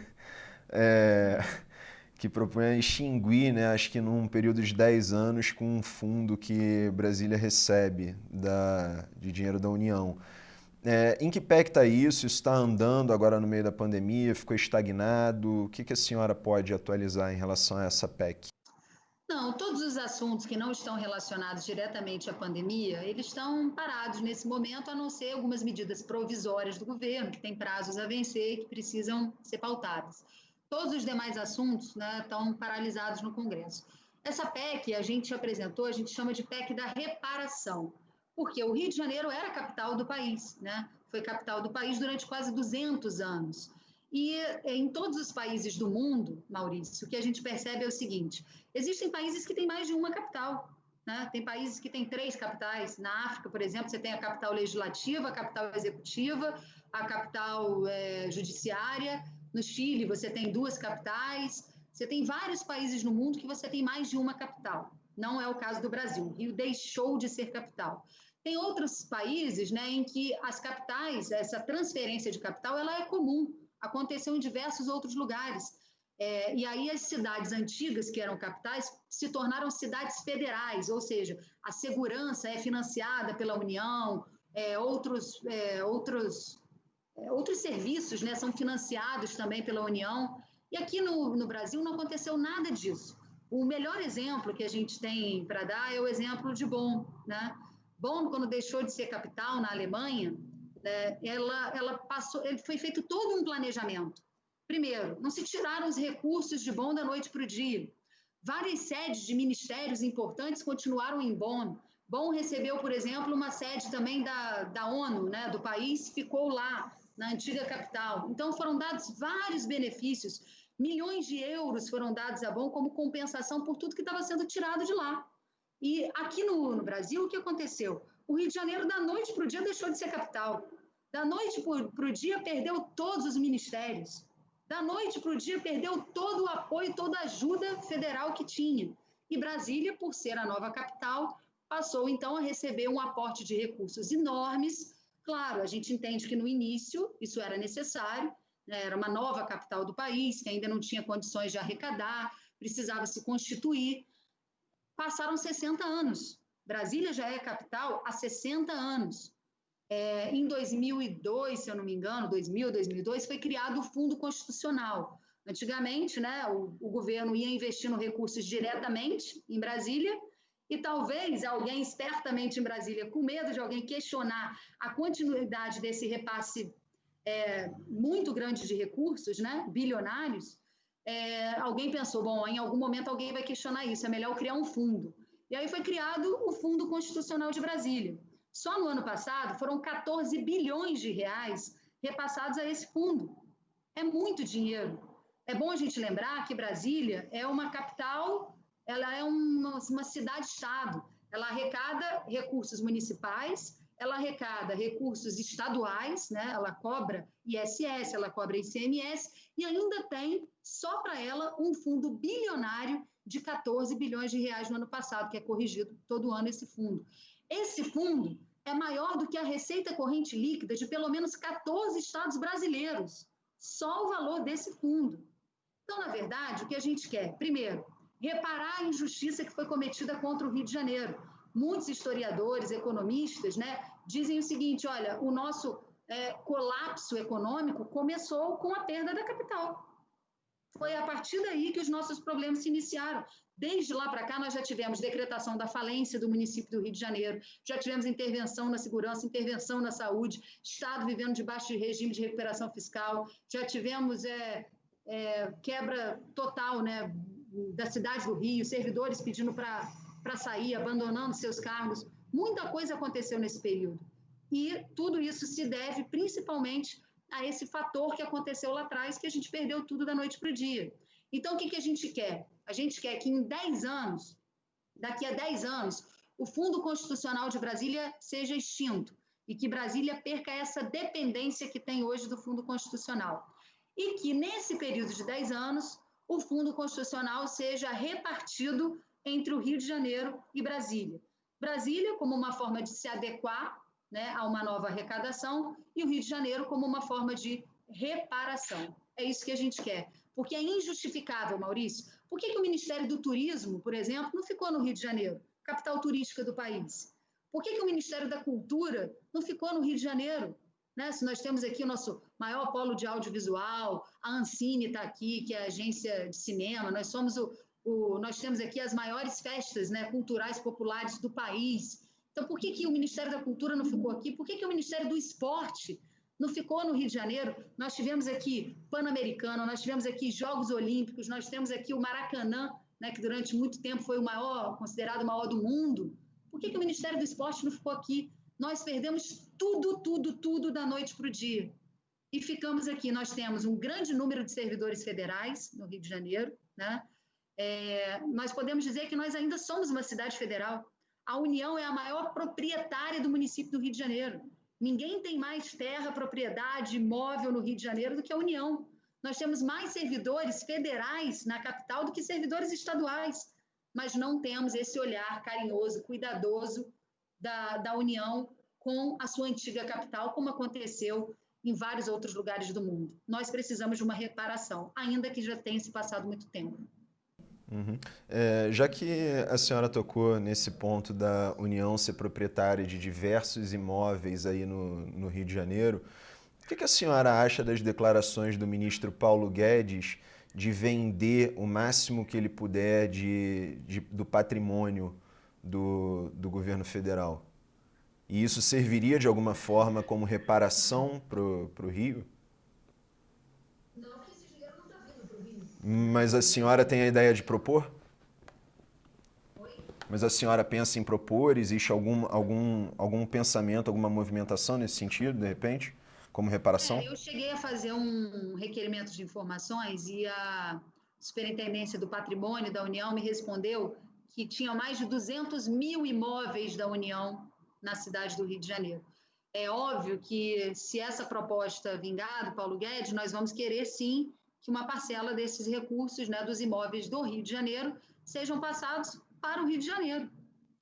é, que propõe extinguir, né, acho que num período de 10 anos, com um fundo que Brasília recebe de dinheiro da União. Em que pé que está isso? Isso está andando agora no meio da pandemia? Ficou estagnado? O que a senhora pode atualizar em relação a essa PEC? Não, todos os assuntos que não estão relacionados diretamente à pandemia, eles estão parados nesse momento, a não ser algumas medidas provisórias do governo, que têm prazos a vencer e que precisam ser pautadas. Todos os demais assuntos, né, estão paralisados no Congresso. Essa PEC a gente apresentou, a gente chama de PEC da reparação, porque o Rio de Janeiro era a capital do país, né? Foi capital do país durante quase 200 anos. E em todos os países do mundo, Maurício, o que a gente percebe é o seguinte: existem países que têm mais de uma capital, né? Tem países que têm 3 capitais. Na África, por exemplo, você tem a capital legislativa, a capital executiva, a capital judiciária. No Chile, você tem 2 capitais. Você tem vários países no mundo que você tem mais de uma capital. Não é o caso do Brasil. O Rio deixou de ser capital. Tem outros países, né, em que as capitais, essa transferência de capital, ela é comum. Aconteceu em diversos outros lugares. E aí as cidades antigas, que eram capitais, se tornaram cidades federais, ou seja, a segurança é financiada pela União, outros serviços, né, são financiados também pela União. E aqui no Brasil não aconteceu nada disso. O melhor exemplo que a gente tem para dar é o exemplo de Bonn, né? Bonn, quando deixou de ser capital na Alemanha, foi feito todo um planejamento. Primeiro, não se tiraram os recursos de Bonn da noite para o dia. Várias sedes de ministérios importantes continuaram em Bonn. Bonn recebeu, por exemplo, uma sede também da ONU, né, do país, ficou lá, na antiga capital. Então, foram dados vários benefícios. Milhões de euros foram dados a Bonn como compensação por tudo que estava sendo tirado de lá. E aqui no Brasil, o que aconteceu? O Rio de Janeiro, da noite para o dia, deixou de ser capital. Da noite para o dia, perdeu todos os ministérios. Da noite para o dia, perdeu todo o apoio, toda a ajuda federal que tinha. E Brasília, por ser a nova capital, passou então a receber um aporte de recursos enormes. Claro, a gente entende que no início isso era necessário, né? Era uma nova capital do país, que ainda não tinha condições de arrecadar, precisava se constituir. Passaram 60 anos. Brasília já é capital há 60 anos. Em 2002, se eu não me engano, 2002, foi criado o Fundo Constitucional. Antigamente, né, o governo ia investindo recursos diretamente em Brasília e talvez alguém espertamente em Brasília, com medo de alguém questionar a continuidade desse repasse muito grande de recursos, né, bilionários, alguém pensou, bom, em algum momento alguém vai questionar isso, é melhor criar um fundo. E aí foi criado o Fundo Constitucional de Brasília. Só no ano passado foram 14 bilhões de reais repassados a esse fundo. É muito dinheiro. É bom a gente lembrar que Brasília é uma capital, ela é uma cidade-estado. Ela arrecada recursos municipais, ela arrecada recursos estaduais, né? Ela cobra ISS, ela cobra ICMS e ainda tem, só para ela, um fundo bilionário de 14 bilhões de reais no ano passado, que é corrigido todo ano esse fundo. Esse fundo é maior do que a receita corrente líquida de pelo menos 14 estados brasileiros. Só o valor desse fundo. Então, na verdade, o que a gente quer? Primeiro, reparar a injustiça que foi cometida contra o Rio de Janeiro. Muitos historiadores, economistas, né, dizem o seguinte: olha, o nosso colapso econômico começou com a perda da capital. Foi a partir daí que os nossos problemas se iniciaram. Desde lá para cá, nós já tivemos decretação da falência do município do Rio de Janeiro, já tivemos intervenção na segurança, intervenção na saúde, Estado vivendo debaixo de regime de recuperação fiscal, já tivemos quebra total, né, da cidade do Rio, servidores pedindo para para sair, abandonando seus cargos. Muita coisa aconteceu nesse período. E tudo isso se deve principalmente a esse fator que aconteceu lá atrás, que a gente perdeu tudo da noite para o dia. Então, o que a gente quer? A gente quer que em 10 anos, daqui a 10 anos, o Fundo Constitucional de Brasília seja extinto e que Brasília perca essa dependência que tem hoje do Fundo Constitucional. E que, nesse período de 10 anos, o Fundo Constitucional seja repartido entre o Rio de Janeiro e Brasília. Brasília como uma forma de se adequar, né, a uma nova arrecadação, e o Rio de Janeiro como uma forma de reparação. É isso que a gente quer. Porque é injustificável, Maurício. Por que o Ministério do Turismo, por exemplo, não ficou no Rio de Janeiro, capital turística do país? Por que o Ministério da Cultura não ficou no Rio de Janeiro? Né? Se nós temos aqui o nosso maior polo de audiovisual, a Ancine está aqui, que é a agência de cinema, nós temos aqui as maiores festas, né, culturais populares do país. Então, por que o Ministério da Cultura não ficou aqui? Por que o Ministério do Esporte não ficou no Rio de Janeiro? Nós tivemos aqui Pan-Americano, nós tivemos aqui Jogos Olímpicos, nós temos aqui o Maracanã, né, que durante muito tempo foi o maior, considerado o maior do mundo. Por que o Ministério do Esporte não ficou aqui? Nós perdemos tudo da noite para o dia. E ficamos aqui. Nós temos um grande número de servidores federais no Rio de Janeiro, né? Nós podemos dizer que nós ainda somos uma cidade federal. A União é a maior proprietária do município do Rio de Janeiro. Ninguém tem mais terra, propriedade, imóvel no Rio de Janeiro do que a União. Nós temos mais servidores federais na capital do que servidores estaduais, mas não temos esse olhar carinhoso, cuidadoso da União com a sua antiga capital, como aconteceu em vários outros lugares do mundo. Nós precisamos de uma reparação, ainda que já tenha se passado muito tempo. Uhum. Já que a senhora tocou nesse ponto da União ser proprietária de diversos imóveis aí no Rio de Janeiro, o que a senhora acha das declarações do ministro Paulo Guedes de vender o máximo que ele puder do patrimônio do governo federal? E isso serviria de alguma forma como reparação para o Rio? Mas a senhora tem a ideia de propor? Mas a senhora pensa em propor? Existe algum pensamento, alguma movimentação nesse sentido, de repente, como reparação? Eu cheguei a fazer um requerimento de informações e a Superintendência do Patrimônio da União me respondeu que tinha mais de 200 mil imóveis da União na cidade do Rio de Janeiro. É óbvio que, se essa proposta vingar do Paulo Guedes, nós vamos querer, sim, que uma parcela desses recursos, né, dos imóveis do Rio de Janeiro sejam passados para o Rio de Janeiro,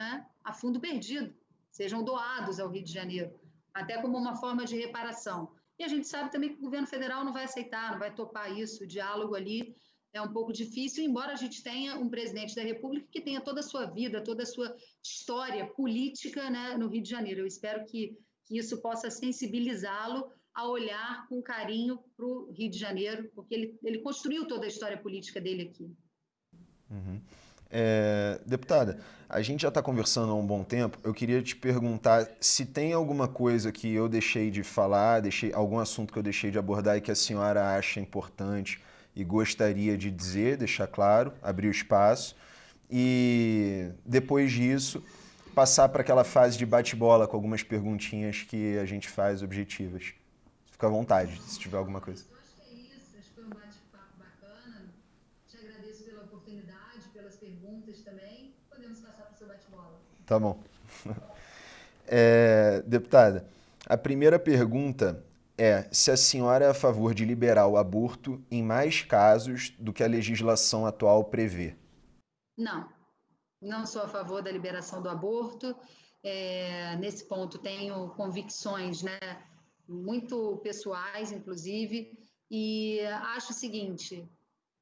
né, a fundo perdido, sejam doados ao Rio de Janeiro, até como uma forma de reparação. E a gente sabe também que o governo federal não vai aceitar, não vai topar isso, o diálogo ali é um pouco difícil, embora a gente tenha um presidente da República que tenha toda a sua vida, toda a sua história política, né, no Rio de Janeiro. Eu espero que isso possa sensibilizá-lo a olhar com carinho para o Rio de Janeiro, porque ele construiu toda a história política dele aqui. Uhum. Deputada, a gente já está conversando há um bom tempo. Eu queria te perguntar se tem alguma coisa que eu deixei de falar, algum assunto que eu deixei de abordar e que a senhora acha importante e gostaria de dizer, deixar claro, abrir o espaço. E depois disso, passar para aquela fase de bate-bola com algumas perguntinhas que a gente faz objetivas. Fica à vontade, se tiver alguma coisa. Eu acho que é isso, acho que foi um bate-papo bacana. Te agradeço pela oportunidade, pelas perguntas também. Podemos passar para o seu bate-bola. Tá bom. Deputada, a primeira pergunta é se a senhora é a favor de liberar o aborto em mais casos do que a legislação atual prevê. Não sou a favor da liberação do aborto. Nesse ponto tenho convicções, né, muito pessoais, inclusive, e acho o seguinte,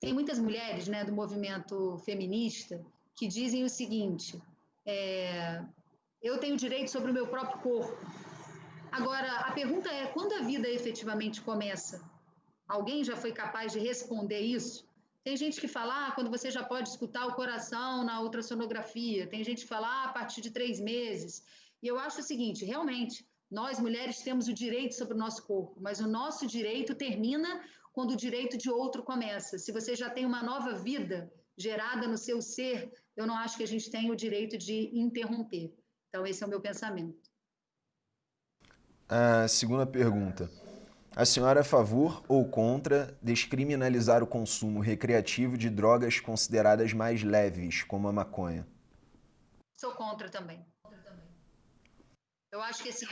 tem muitas mulheres, né, do movimento feminista que dizem o seguinte, eu tenho direito sobre o meu próprio corpo. Agora, a pergunta é, quando a vida efetivamente começa? Alguém já foi capaz de responder isso? Tem gente que fala, quando você já pode escutar o coração na ultrassonografia. Tem gente que fala, a partir de 3 meses. E eu acho o seguinte, realmente, nós mulheres temos o direito sobre o nosso corpo, mas o nosso direito termina quando o direito de outro começa. Se você já tem uma nova vida gerada no seu ser, eu não acho que a gente tem o direito de interromper. Então, esse é o meu pensamento. A segunda pergunta. A senhora é a favor ou contra descriminalizar o consumo recreativo de drogas consideradas mais leves, como a maconha? Sou contra também. Eu acho que assim,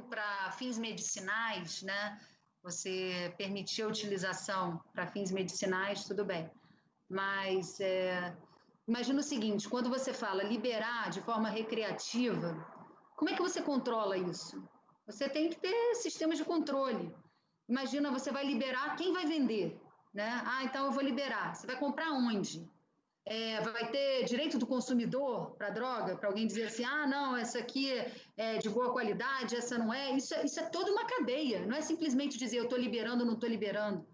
para fins medicinais, né? Você permitir a utilização para fins medicinais, tudo bem. Mas imagina o seguinte, quando você fala liberar de forma recreativa, como é que você controla isso? Você tem que ter sistemas de controle. Imagina, você vai liberar, quem vai vender? Né? Ah, então eu vou liberar. Você vai comprar onde? Vai ter direito do consumidor para droga, para alguém dizer assim, ah, não, essa aqui é de boa qualidade, essa não é. Isso é toda uma cadeia, não é simplesmente dizer eu estou liberando ou não estou liberando,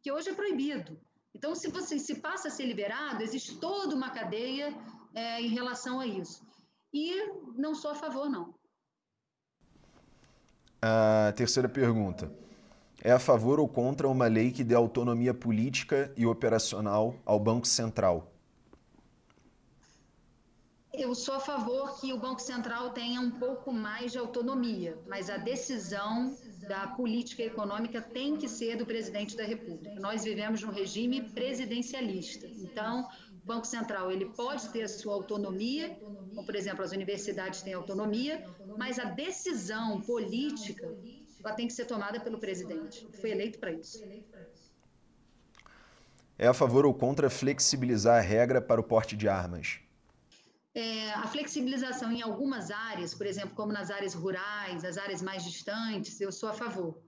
que hoje é proibido. Então, se passa a ser liberado, existe toda uma cadeia em relação a isso. E não sou a favor, não. A terceira pergunta. É a favor ou contra uma lei que dê autonomia política e operacional ao Banco Central? Eu sou a favor que o Banco Central tenha um pouco mais de autonomia, mas a decisão da política econômica tem que ser do presidente da República. Nós vivemos num regime presidencialista. Então, o Banco Central ele pode ter a sua autonomia, como, por exemplo, as universidades têm autonomia, mas a decisão política ela tem que ser tomada pelo presidente, que foi eleito para isso. É a favor ou contra flexibilizar a regra para o porte de armas? A flexibilização em algumas áreas, por exemplo, como nas áreas rurais, as áreas mais distantes, eu sou a favor.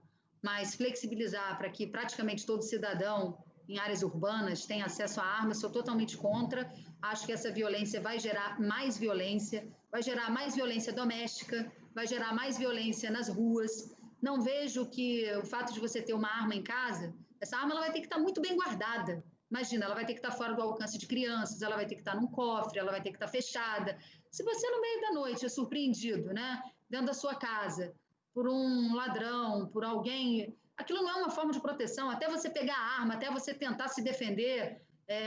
Mas flexibilizar para que praticamente todo cidadão em áreas urbanas tenha acesso a armas, sou totalmente contra. Acho que essa violência vai gerar mais violência, vai gerar mais violência doméstica, vai gerar mais violência nas ruas. Não vejo que o fato de você ter uma arma em casa, essa arma ela vai ter que estar muito bem guardada. Imagina, ela vai ter que estar fora do alcance de crianças, ela vai ter que estar num cofre, ela vai ter que estar fechada. Se você, no meio da noite, é surpreendido, né, dentro da sua casa, por um ladrão, por alguém, aquilo não é uma forma de proteção. Até você pegar a arma, até você tentar se defender,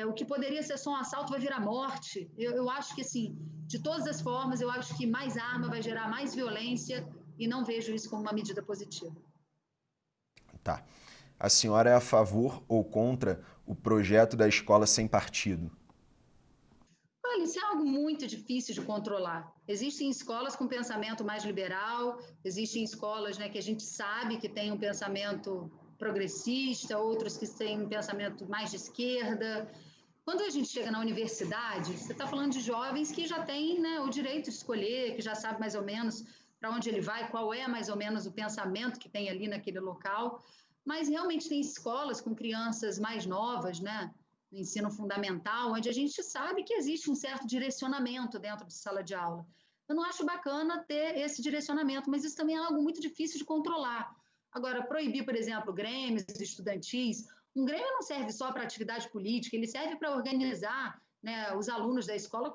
o que poderia ser só um assalto vai virar morte. Eu acho que, assim, de todas as formas, eu acho que mais arma vai gerar mais violência e não vejo isso como uma medida positiva. Tá. A senhora é a favor ou contra o projeto da escola sem partido? Olha, isso é algo muito difícil de controlar. Existem escolas com pensamento mais liberal, existem escolas, né, que a gente sabe que tem um pensamento progressista, outros que têm um pensamento mais de esquerda. Quando a gente chega na universidade, você está falando de jovens que já têm, né, o direito de escolher, que já sabe mais ou menos para onde ele vai, qual é mais ou menos o pensamento que tem ali naquele local. Mas realmente tem escolas com crianças mais novas, né? No ensino fundamental, onde a gente sabe que existe um certo direcionamento dentro de sala de aula. Eu não acho bacana ter esse direcionamento, mas isso também é algo muito difícil de controlar. Agora, proibir, por exemplo, grêmios estudantis, um grêmio não serve só para atividade política, ele serve para organizar, né, os alunos da escola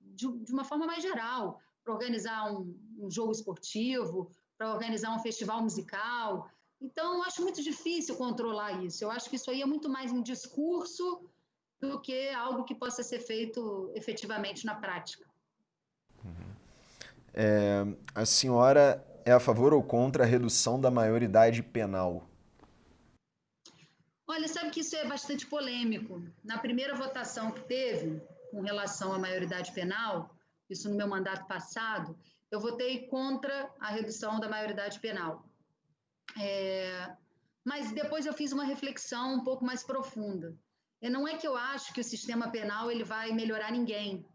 de uma forma mais geral, para organizar um jogo esportivo, para organizar um festival musical. Então, eu acho muito difícil controlar isso. Eu acho que isso aí é muito mais um discurso do que algo que possa ser feito efetivamente na prática. A senhora é a favor ou contra a redução da maioridade penal? Olha, sabe que isso é bastante polêmico. Na primeira votação que teve com relação à maioridade penal, isso no meu mandato passado, eu votei contra a redução da maioridade penal. Mas depois eu fiz uma reflexão um pouco mais profunda. E não é que eu acho que o sistema penal ele vai melhorar ninguém,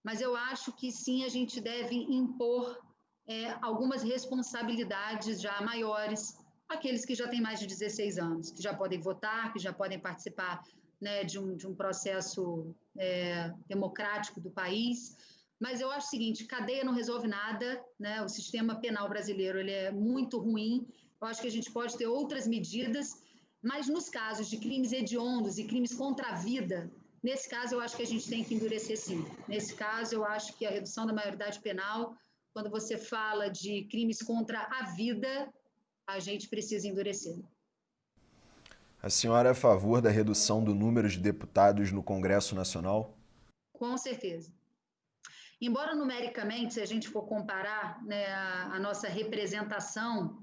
mas eu acho que sim a gente deve impor algumas responsabilidades já maiores àqueles que já têm mais de 16 anos, que já podem votar, que já podem participar, né, de um processo democrático do país. Mas eu acho o seguinte, cadeia não resolve nada, né? O sistema penal brasileiro ele é muito ruim. Eu acho que a gente pode ter outras medidas, mas nos casos de crimes hediondos e crimes contra a vida, nesse caso eu acho que a gente tem que endurecer sim. Nesse caso eu acho que a redução da maioridade penal, quando você fala de crimes contra a vida, a gente precisa endurecer. A senhora é a favor da redução do número de deputados no Congresso Nacional? Com certeza. Embora numericamente, se a gente for comparar, né, a nossa representação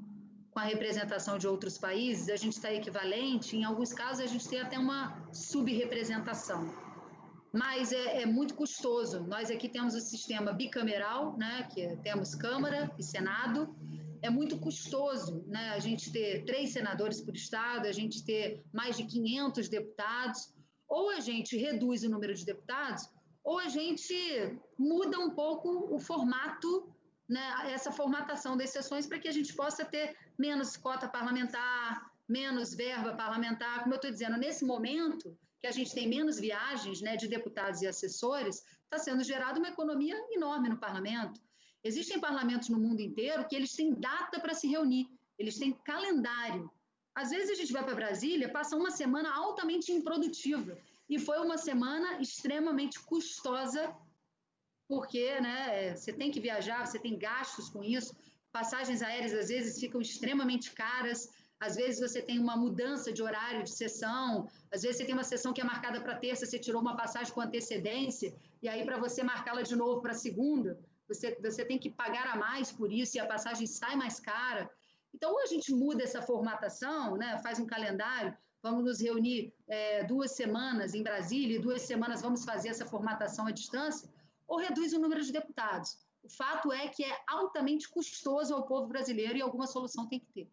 com a representação de outros países, a gente está equivalente, em alguns casos a gente tem até uma subrepresentação. Mas é muito custoso. Nós aqui temos o sistema bicameral, né, que temos Câmara e Senado. É muito custoso, né, a gente ter 3 senadores por estado, a gente ter mais de 500 deputados. Ou a gente reduz o número de deputados, ou a gente muda um pouco o formato, né, essa formatação das sessões para que a gente possa ter menos cota parlamentar, menos verba parlamentar. Como eu estou dizendo, nesse momento que a gente tem menos viagens, né, de deputados e assessores, está sendo gerada uma economia enorme no parlamento. Existem parlamentos no mundo inteiro que eles têm data para se reunir, eles têm calendário. Às vezes a gente vai para Brasília, passa uma semana altamente improdutiva, e foi uma semana extremamente custosa, porque, né, você tem que viajar, você tem gastos com isso, passagens aéreas às vezes ficam extremamente caras, às vezes você tem uma mudança de horário de sessão, às vezes você tem uma sessão que é marcada para terça, você tirou uma passagem com antecedência, e aí para você marcá-la de novo para segunda, você tem que pagar a mais por isso, e a passagem sai mais cara. Então, ou a gente muda essa formatação, né, faz um calendário, vamos nos reunir 2 semanas em Brasília, e 2 semanas vamos fazer essa formatação à distância, ou reduz o número de deputados. O fato é que é altamente custoso ao povo brasileiro e alguma solução tem que ter.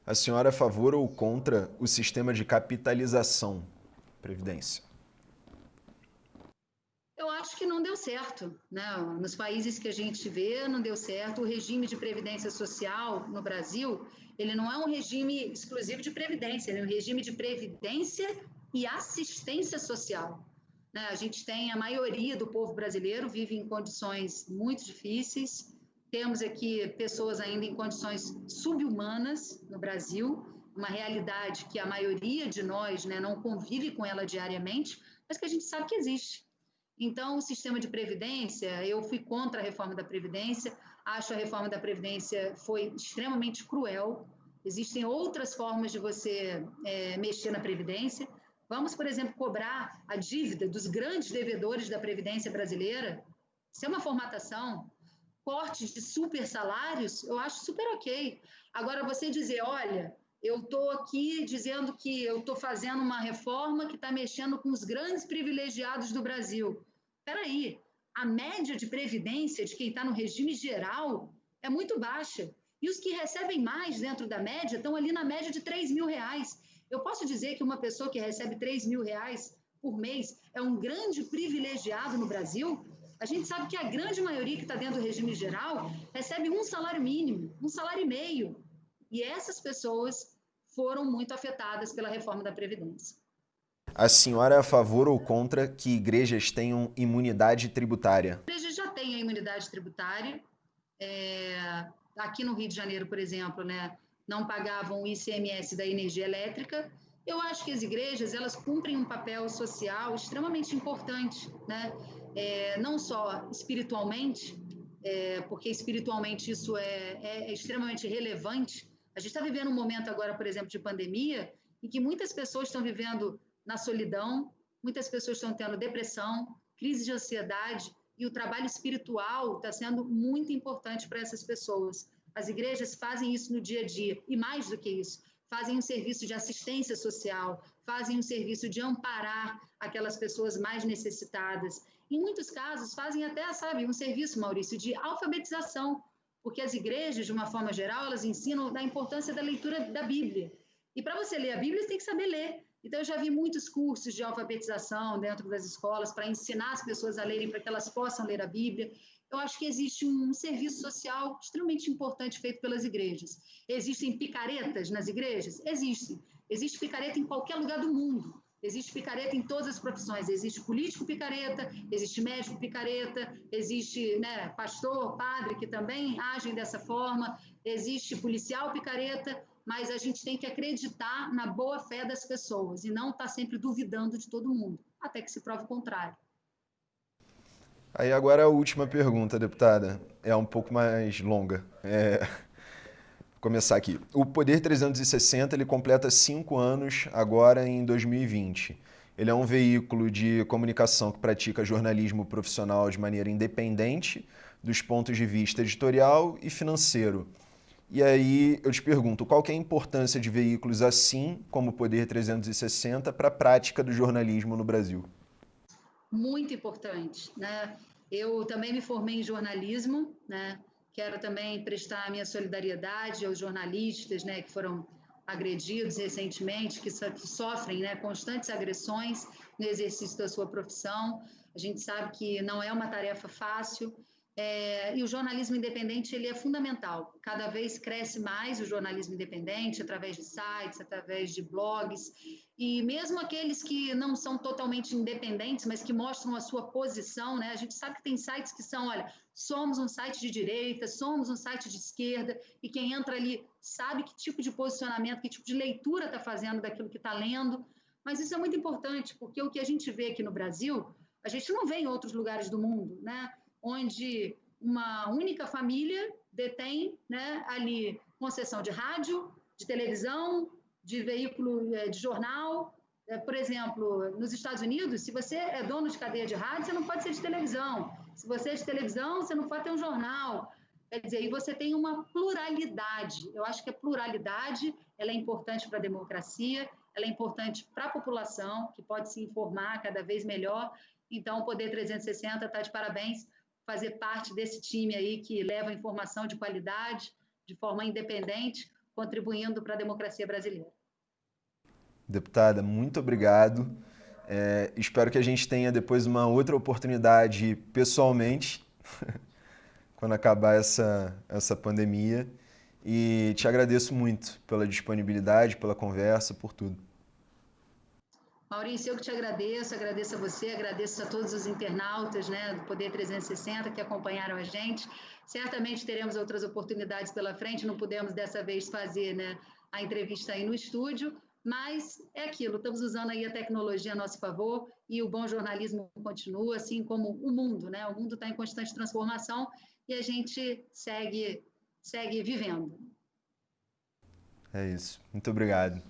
A senhora é a favor ou contra o sistema de capitalização Previdência? Eu acho que não deu certo, né? Nos países que a gente vê, não deu certo. O regime de previdência social no Brasil, ele não é um regime exclusivo de previdência, ele é um regime de previdência e assistência social. Né? A gente tem a maioria do povo brasileiro vive em condições muito difíceis. Temos aqui pessoas ainda em condições subhumanas no Brasil, uma realidade que a maioria de nós, né, não convive com ela diariamente, mas que a gente sabe que existe. Então, o sistema de previdência, eu fui contra a reforma da Previdência, acho a reforma da Previdência foi extremamente cruel. Existem outras formas de você mexer na Previdência. Vamos, por exemplo, cobrar a dívida dos grandes devedores da Previdência brasileira. Isso é uma formatação. Cortes de super salários, eu acho super ok. Agora, você dizer, olha, eu estou aqui dizendo que eu estou fazendo uma reforma que está mexendo com os grandes privilegiados do Brasil. Espera aí, a média de previdência de quem está no regime geral é muito baixa. E os que recebem mais dentro da média estão ali na média de R$3.000. Eu posso dizer que uma pessoa que recebe R$3.000 por mês é um grande privilegiado no Brasil? A gente sabe que a grande maioria que está dentro do regime geral recebe um salário mínimo, um salário e meio. E essas pessoas foram muito afetadas pela reforma da Previdência. A senhora é a favor ou contra que igrejas tenham imunidade tributária? A igreja já tem a imunidade tributária. Aqui no Rio de Janeiro, por exemplo, né, não pagavam o ICMS da energia elétrica. Eu acho que as igrejas elas cumprem um papel social extremamente importante, né? Não só espiritualmente, porque espiritualmente isso é extremamente relevante. A gente está vivendo um momento agora, por exemplo, de pandemia, em que muitas pessoas estão vivendo na solidão, muitas pessoas estão tendo depressão, crise de ansiedade, e o trabalho espiritual está sendo muito importante para essas pessoas. As igrejas fazem isso no dia a dia, e mais do que isso, fazem um serviço de assistência social, fazem um serviço de amparar aquelas pessoas mais necessitadas. Em muitos casos, fazem até, sabe, um serviço, Maurício, de alfabetização, porque as igrejas, de uma forma geral, elas ensinam da importância da leitura da Bíblia. E para você ler a Bíblia, você tem que saber ler. Então, eu já vi muitos cursos de alfabetização dentro das escolas para ensinar as pessoas a lerem, para que elas possam ler a Bíblia. Eu acho que existe um serviço social extremamente importante feito pelas igrejas. Existem picaretas nas igrejas? Existem. Existe picareta em qualquer lugar do mundo. Existe picareta em todas as profissões. Existe político picareta, existe médico picareta, existe, né, pastor, padre que também agem dessa forma, existe policial picareta, mas a gente tem que acreditar na boa fé das pessoas e não estar sempre duvidando de todo mundo, até que se prove o contrário. Aí agora a última pergunta, deputada. É um pouco mais longa. Vou começar aqui. O Poder 360 ele completa 5 anos agora em 2020. ele é um veículo de comunicação que pratica jornalismo profissional de maneira independente dos pontos de vista editorial e financeiro. E aí eu te pergunto, qual que é a importância de veículos assim, como o Poder 360, para a prática do jornalismo no Brasil? Muito importante, né? Eu também me formei em jornalismo, né? Quero também prestar a minha solidariedade aos jornalistas, né, que foram agredidos recentemente, que sofrem, né, constantes agressões no exercício da sua profissão. A gente sabe que não é uma tarefa fácil. E o jornalismo independente ele é fundamental. Cada vez cresce mais o jornalismo independente através de sites, através de blogs e mesmo aqueles que não são totalmente independentes, mas que mostram a sua posição, né? A gente sabe que tem sites que são, olha, somos um site de direita, somos um site de esquerda e quem entra ali sabe que tipo de posicionamento, que tipo de leitura está fazendo daquilo que está lendo. Mas isso é muito importante porque o que a gente vê aqui no Brasil, a gente não vê em outros lugares do mundo, né? Onde uma única família detém, né, ali concessão de rádio, de televisão, de veículo de jornal. Por exemplo, nos Estados Unidos, se você é dono de cadeia de rádio, você não pode ser de televisão. Se você é de televisão, você não pode ter um jornal. Quer dizer, aí você tem uma pluralidade. Eu acho que a pluralidade ela é importante para a democracia, ela é importante para a população, que pode se informar cada vez melhor. Então, o Poder 360 está de parabéns fazer parte desse time aí que leva informação de qualidade, de forma independente, contribuindo para a democracia brasileira. Deputada, muito obrigado. Espero que a gente tenha depois uma outra oportunidade pessoalmente, quando acabar essa pandemia. E te agradeço muito pela disponibilidade, pela conversa, por tudo. Maurício, eu que te agradeço, agradeço a você, agradeço a todos os internautas, né, do Poder 360 que acompanharam a gente. Certamente teremos outras oportunidades pela frente, não pudemos dessa vez fazer, né, a entrevista aí no estúdio, mas é aquilo, estamos usando aí a tecnologia a nosso favor e o bom jornalismo continua, assim como o mundo, né? O mundo está em constante transformação e a gente segue vivendo. É isso. Muito obrigado.